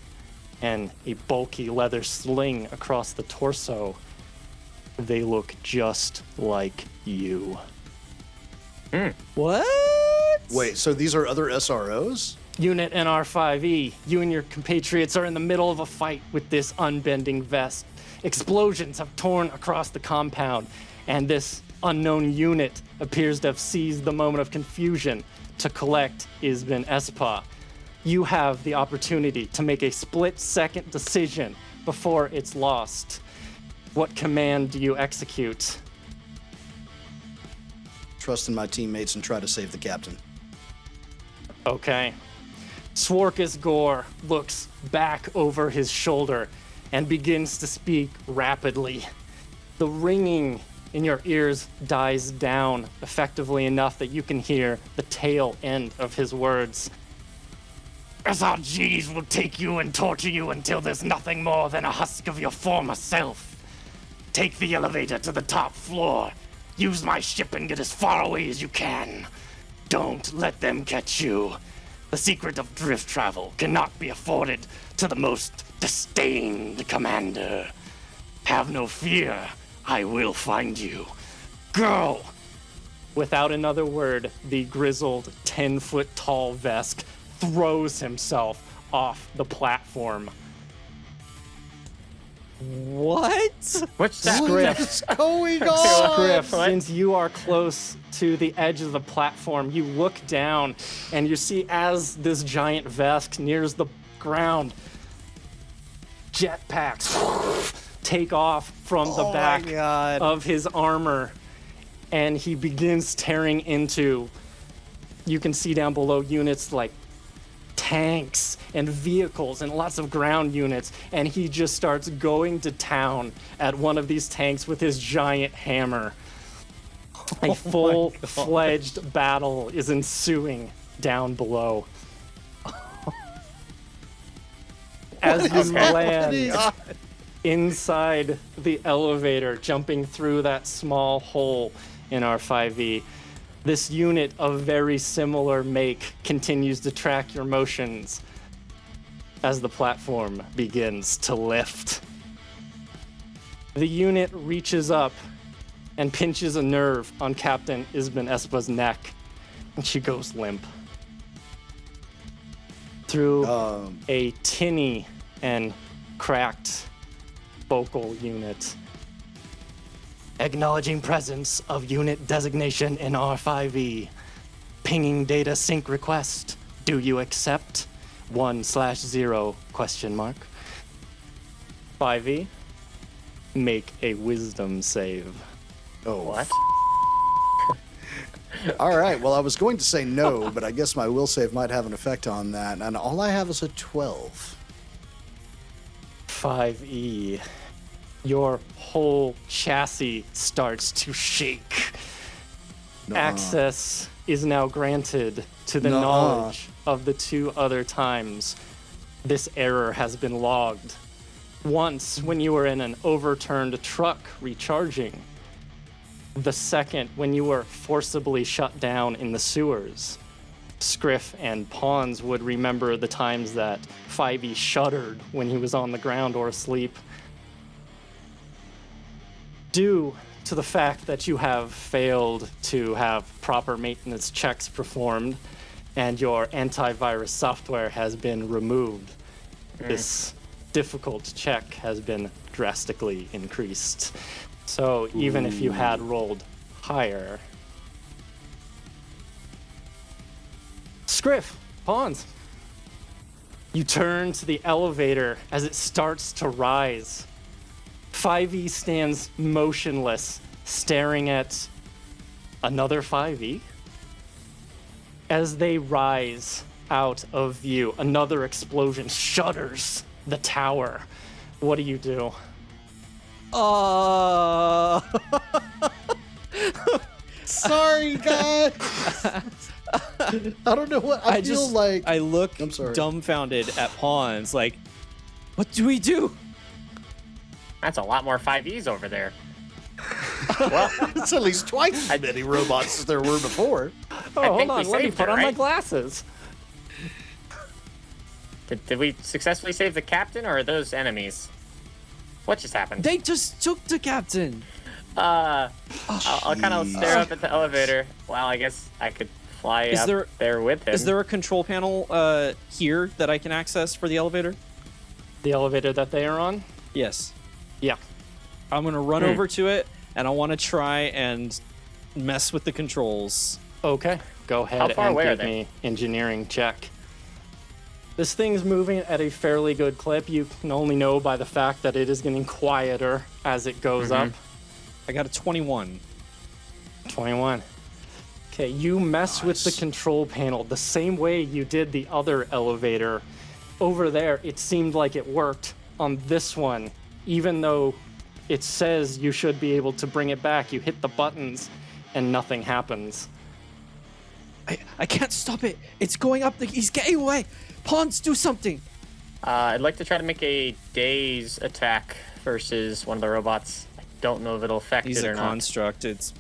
and a bulky leather sling across the torso, they look just like you. What? Wait, so these are other SROs? Unit NR5E, you and your compatriots are in the middle of a fight with this unbending vest. Explosions have torn across the compound, and this unknown unit appears to have seized the moment of confusion to collect Isbin Espa. You have the opportunity to make a split-second decision before it's lost. What command do you execute? Trust in my teammates and try to save the captain. Okay. Sworkus Gore looks back over his shoulder and begins to speak rapidly. The ringing in your ears dies down effectively enough that you can hear the tail end of his words. SRGs will take you and torture you until there's nothing more than a husk of your former self. Take the elevator to the top floor. Use my ship and get as far away as you can. Don't let them catch you. The secret of drift travel cannot be afforded to the most disdained commander. Have no fear. I will find you. Go! Without another word, the grizzled 10-foot-tall Vesk throws himself off the platform. What? What's that? What is going on? Griff, What? since you are close to the edge of the platform, you look down and you see as this giant Vesk nears the ground, jetpacks take off from the back of his armor, and he begins tearing into, you can see down below, units like tanks and vehicles and lots of ground units, and he just starts going to town at one of these tanks with his giant hammer. A full-fledged battle is ensuing down below. As you land inside the elevator, jumping through that small hole in R5E, this unit of very similar make continues to track your motions. as the platform begins to lift. The unit reaches up and pinches a nerve on Captain Isbin Espa's neck, and she goes limp. Through a tinny and cracked vocal unit. Acknowledging presence of unit designation in R5E. Pinging data sync request. Do you accept? 1/0 question mark. 5E. Make a wisdom save. Oh, What? All right. Well, I was going to say no, but I guess my will save might have an effect on that. And all I have is a 12. 5E. Your whole chassis starts to shake. Access is now granted to the knowledge of the 2 other times this error has been logged. Once when you were in an overturned truck recharging. The second when you were forcibly shut down in the sewers. Scriff and Pawns would remember the times that 5E shuddered when he was on the ground or asleep. Due to the fact that you have failed to have proper maintenance checks performed and your antivirus software has been removed, this difficult check has been drastically increased. So even if you had rolled higher... Scriff, Pawns, you turn to the elevator as it starts to rise. 5E stands motionless, staring at another 5E. As they rise out of view, another explosion shudders the tower. What do you do? Sorry, guys. I don't know what I feel like. I look I'm sorry. dumbfounded at Pawns, like, what do we do? That's a lot more 5Es over there. Well, It's at least twice as many robots as there were before. Oh, hold think on, we let me saved put her, on my right? glasses. did we successfully save the captain, or are those enemies? What just happened? They just took the captain. I'll kind of stare up at the elevator. Well, I guess I could fly Is up there with him. Is there a control panel here that I can access for the elevator? The elevator that they are on? Yes. Yeah. I'm gonna run over to it, and I want to try and mess with the controls. Okay, go ahead How far and away are give they? me engineering check. This thing's moving at a fairly good clip. You can only know by the fact that it is getting quieter as it goes up. I got a 21. 21. Okay, you mess with the control panel the same way you did the other elevator. Over there, it seemed like it worked. On this one, even though it says you should be able to bring it back, you hit the buttons and nothing happens. I can't stop it. It's going up. He's getting away. Pawns, do something. I'd like to try to make a daze attack versus one of the robots. I don't know if it'll affect He's it or a not. construct. It's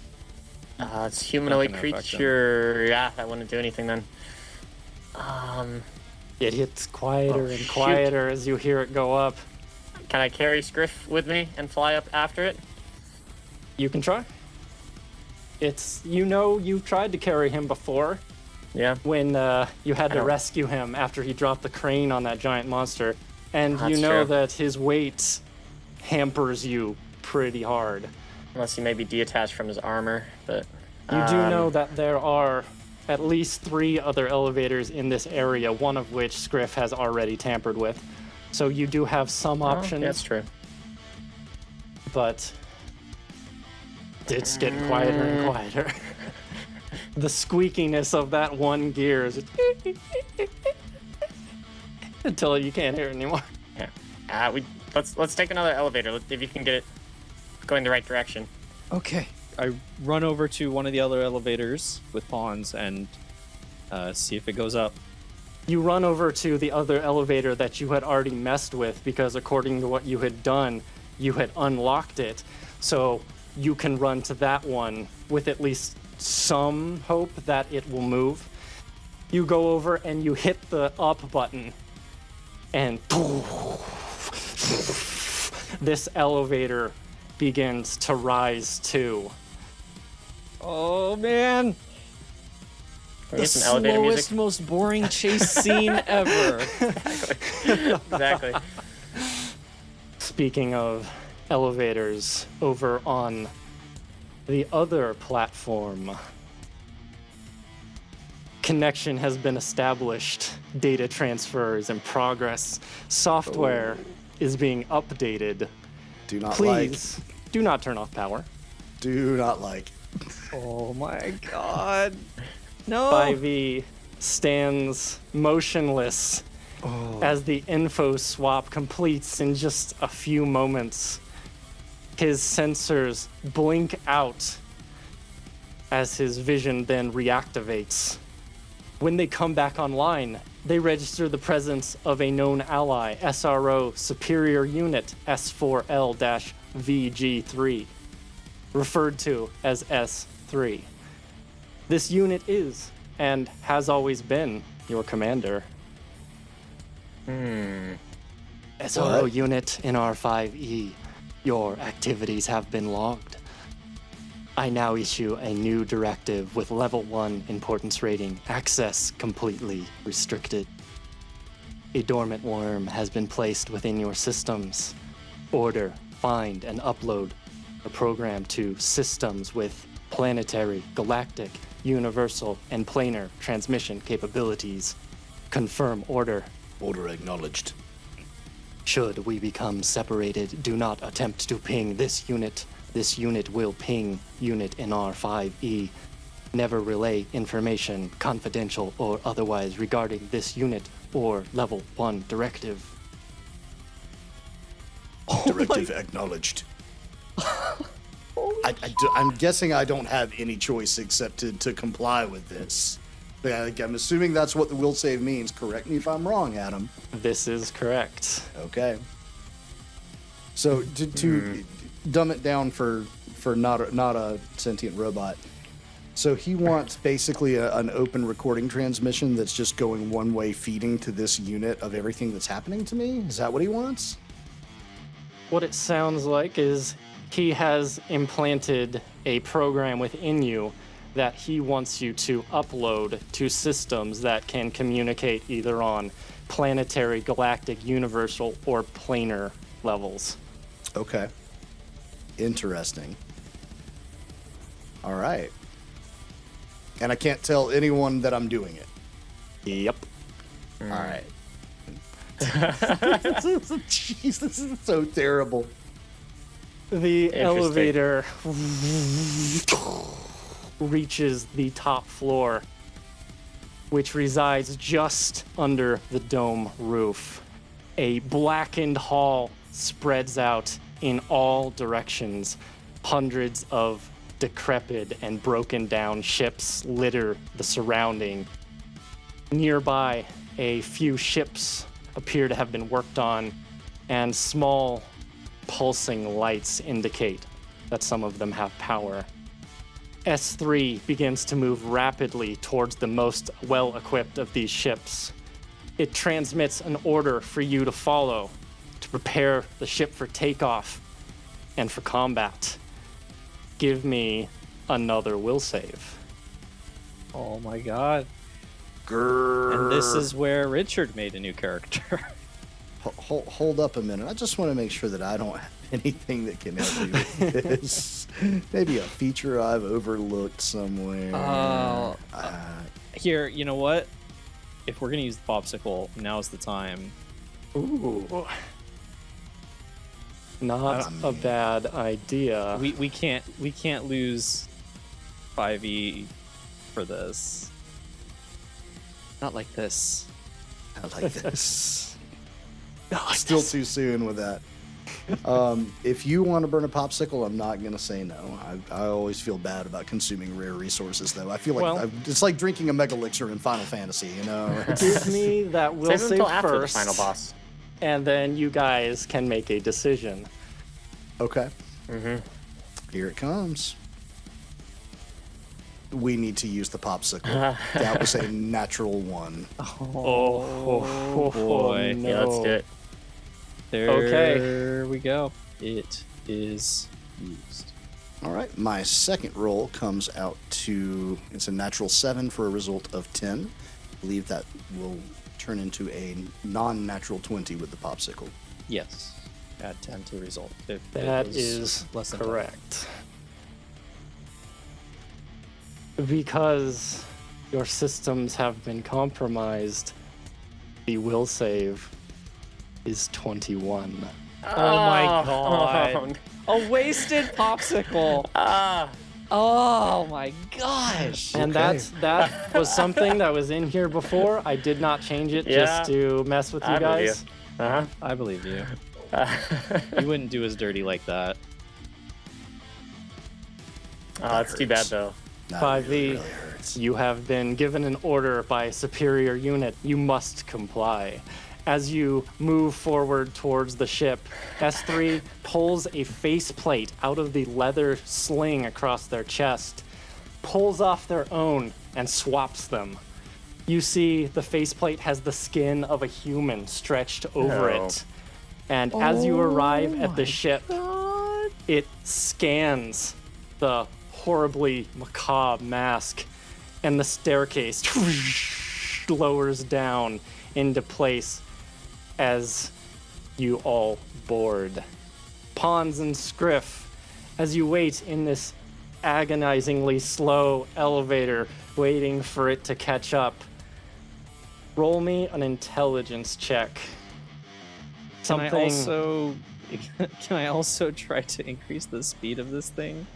It's humanoid Not gonna affect creature. Yeah, that wouldn't do anything then. It gets quieter and shoot. quieter as you hear it go up. Can I carry Scriff with me and fly up after it? You can try. You've tried to carry him before Yeah. when you had to don't- rescue him after he dropped the crane on that giant monster. And you That's know true. that his weight hampers you pretty hard. Unless he may be detached from his armor, but You do know that there are at least 3 other elevators in this area, one of which Scriff has already tampered with. So you do have some options, that's true. but it's getting quieter and quieter. The squeakiness of that one gear is until you can't hear it anymore. Yeah. Let's take another elevator. If you can get it going the right direction. okay. I run over to one of the other elevators with Pawns and see if it goes up. You run over to the other elevator that you had already messed with because according to what you had done, you had unlocked it. So you can run to that one with at least some hope that it will move. You go over and you hit the up button. and this elevator begins to rise too. Oh man! Can we The get some elevator slowest, music? most boring chase scene ever. Exactly. Speaking of elevators, over on the other platform, connection has been established. Data transfer is in progress. Software is being updated. Do not Please do not turn off power. like. Do not like. Oh my god! No. 5e stands motionless as the info swap completes in just a few moments. His sensors blink out as his vision then reactivates. When they come back online, they register the presence of a known ally, SRO Superior Unit S4L-VG3, referred to as S3. This unit is, and has always been, your commander. SRO What? unit in R5E, your activities have been logged. I now issue a new directive with level 1 importance rating, access completely restricted. A dormant worm has been placed within your systems. Order, find, and upload a program to systems with planetary, galactic, universal, and planar transmission capabilities. Confirm order. Order acknowledged. Should we become separated, do not attempt to ping this unit. This unit will ping unit in R5E. Never relay information, confidential or otherwise, regarding this unit or level 1 directive. Directive acknowledged. I'm guessing I don't have any choice except to comply with this. I'm assuming that's what the will save means. Correct me if I'm wrong, Adam. This is correct. Okay. So to dumb it down for not a sentient robot. So he wants basically an open recording transmission that's just going one way, feeding to this unit of everything that's happening to me. Is that what he wants? What it sounds like is he has implanted a program within you that he wants you to upload to systems that can communicate either on planetary, galactic, universal, or planar levels. Okay. Interesting. All right. And I can't tell anyone that I'm doing it. Yep. All right. Jeez, this is so terrible. The elevator reaches the top floor, which resides just under the dome roof. A blackened hall spreads out in all directions. Hundreds of decrepit and broken down ships litter the surrounding. Nearby, a few ships appear to have been worked on, and small pulsing lights indicate that some of them have power. S3 begins to move rapidly towards the most well-equipped of these ships. It transmits an order for you to follow, to prepare the ship for takeoff and for combat. Give me another will save. Oh my god. Grrr. And this is where Richard made a new character. Hold up a minute. I just want to make sure that I don't have anything that can help me with this. Maybe a feature I've overlooked somewhere. Here, you know what? If we're gonna use the popsicle, now's the time. Ooh. Not a bad idea. We can't lose 5e for this. Not like this. I like this. Not like Still this. too soon with that. If you want to burn a popsicle, I'm not going to say no. I always feel bad about consuming rare resources, though. I feel like Well- it's like drinking a mega elixir in Final Fantasy, you know? Give me that will Save save it until after the first, final boss. and then you guys can make a decision. Okay. Here it comes. we need to use the popsicle. That was a natural one. Oh, boy. no. Yeah, let's do it. There we go. It is used. All right, my second roll comes out to, it's a natural 7 for a result of 10. I believe that will turn into a non-natural 20 with the popsicle. Yes. Add 10 to result. If it That was is less than 10. correct. Because your systems have been compromised, the will save is 21. Oh my god. A wasted popsicle. Oh my gosh. And that was something that was in here before. I did not change it just to mess with you I believe guys. you. Uh-huh. I believe you. You wouldn't do us dirty like that. Oh, that's too bad though. That 5e, really hurts. you have been given an order by a superior unit. You must comply. As you move forward towards the ship, S3 pulls a faceplate out of the leather sling across their chest, pulls off their own, and swaps them. You see the faceplate has the skin of a human stretched over Oh. it. And as you arrive at the ship, it scans the horribly macabre mask, and the staircase lowers down into place as you all board. Pons and Scriff, as you wait in this agonizingly slow elevator, waiting for it to catch up, roll me an intelligence check. Can I also try to increase the speed of this thing?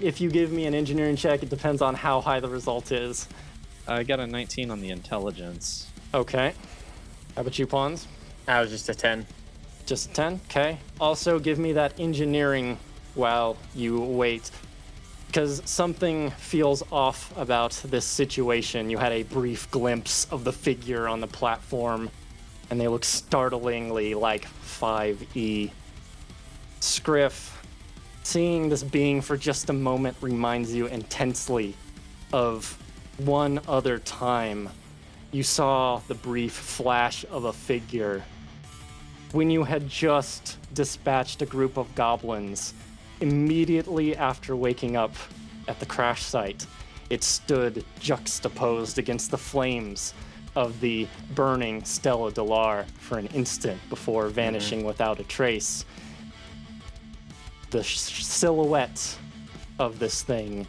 If you give me an engineering check, it depends on how high the result is. I got a 19 on the intelligence. Okay. How about you, Pons? That was just a 10. Just a 10? Okay. Also, give me that engineering while you wait. Because something feels off about this situation. You had a brief glimpse of the figure on the platform, and they look startlingly like 5e. Scriff, seeing this being for just a moment reminds you intensely of one other time you saw the brief flash of a figure when you had just dispatched a group of goblins. Immediately after waking up at the crash site, it stood juxtaposed against the flames of the burning Stella Delar for an instant before vanishing without a trace. The silhouette of this thing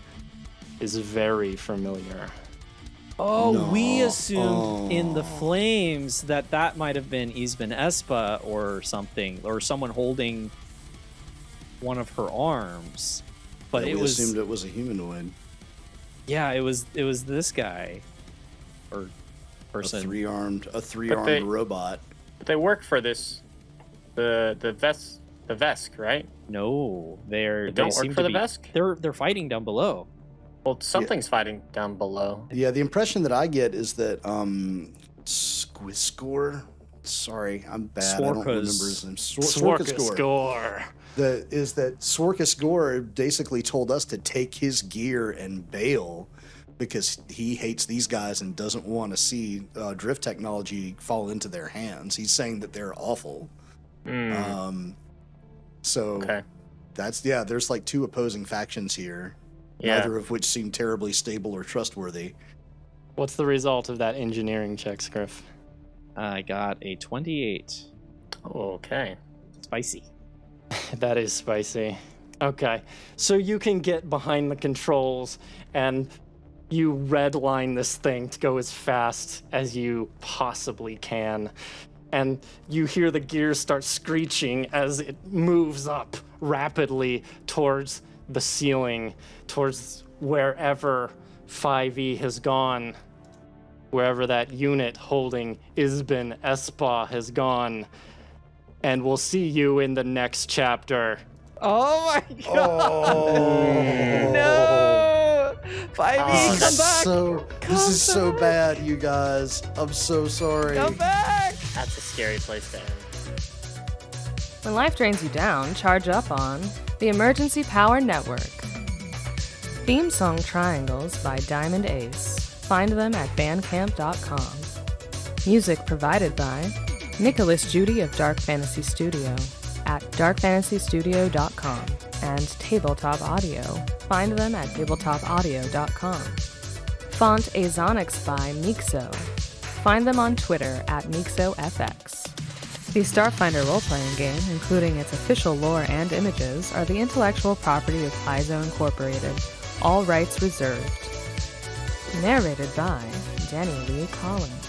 is very familiar. Oh, we assumed in the flames that might have been Isbin Espa or something, or someone holding one of her arms. But Yeah, it we was assumed it was a humanoid. yeah, it was this guy or A person. three-armed they- robot. But they work for this, the Vesk, right? No, They they don't seem work for to the be. Vesk? They're fighting down below. Well, something's fighting down below. Yeah, the impression that I get is that Sworkus Gore. Sorry, I'm bad. I don't remember his name. Sworkus Gore. Is that Sworkus Gore basically told us to take his gear and bail because he hates these guys and doesn't want to see drift technology fall into their hands. He's saying that they're awful. So Okay. there's like two opposing factions here, Yeah. neither of which seem terribly stable or trustworthy. What's the result of that engineering check, Scriff? I got a 28. Okay. Spicy. That is spicy. Okay, so you can get behind the controls and you redline this thing to go as fast as you possibly can. And you hear the gears start screeching as it moves up rapidly towards the ceiling, towards wherever 5e has gone, wherever that unit holding Isbin Espa has gone. And we'll see you in the next chapter. Oh my god! No! 5e, come back! This is so bad, you guys. I'm so sorry. Come back! That's a scary place to end. When life drains you down, charge up on the Emergency Power Network. Theme song Triangles by Diamond Ace. Find them at bandcamp.com. Music provided by Nicholas Judy of Dark Fantasy Studio at darkfantasystudio.com and Tabletop Audio. Find them at tabletopaudio.com. Font Azonics by Mixo. Find them on Twitter at MixoFX. The Starfinder role-playing game, including its official lore and images, are the intellectual property of Paizo Incorporated. All rights reserved. Narrated by Danny Lee Collins.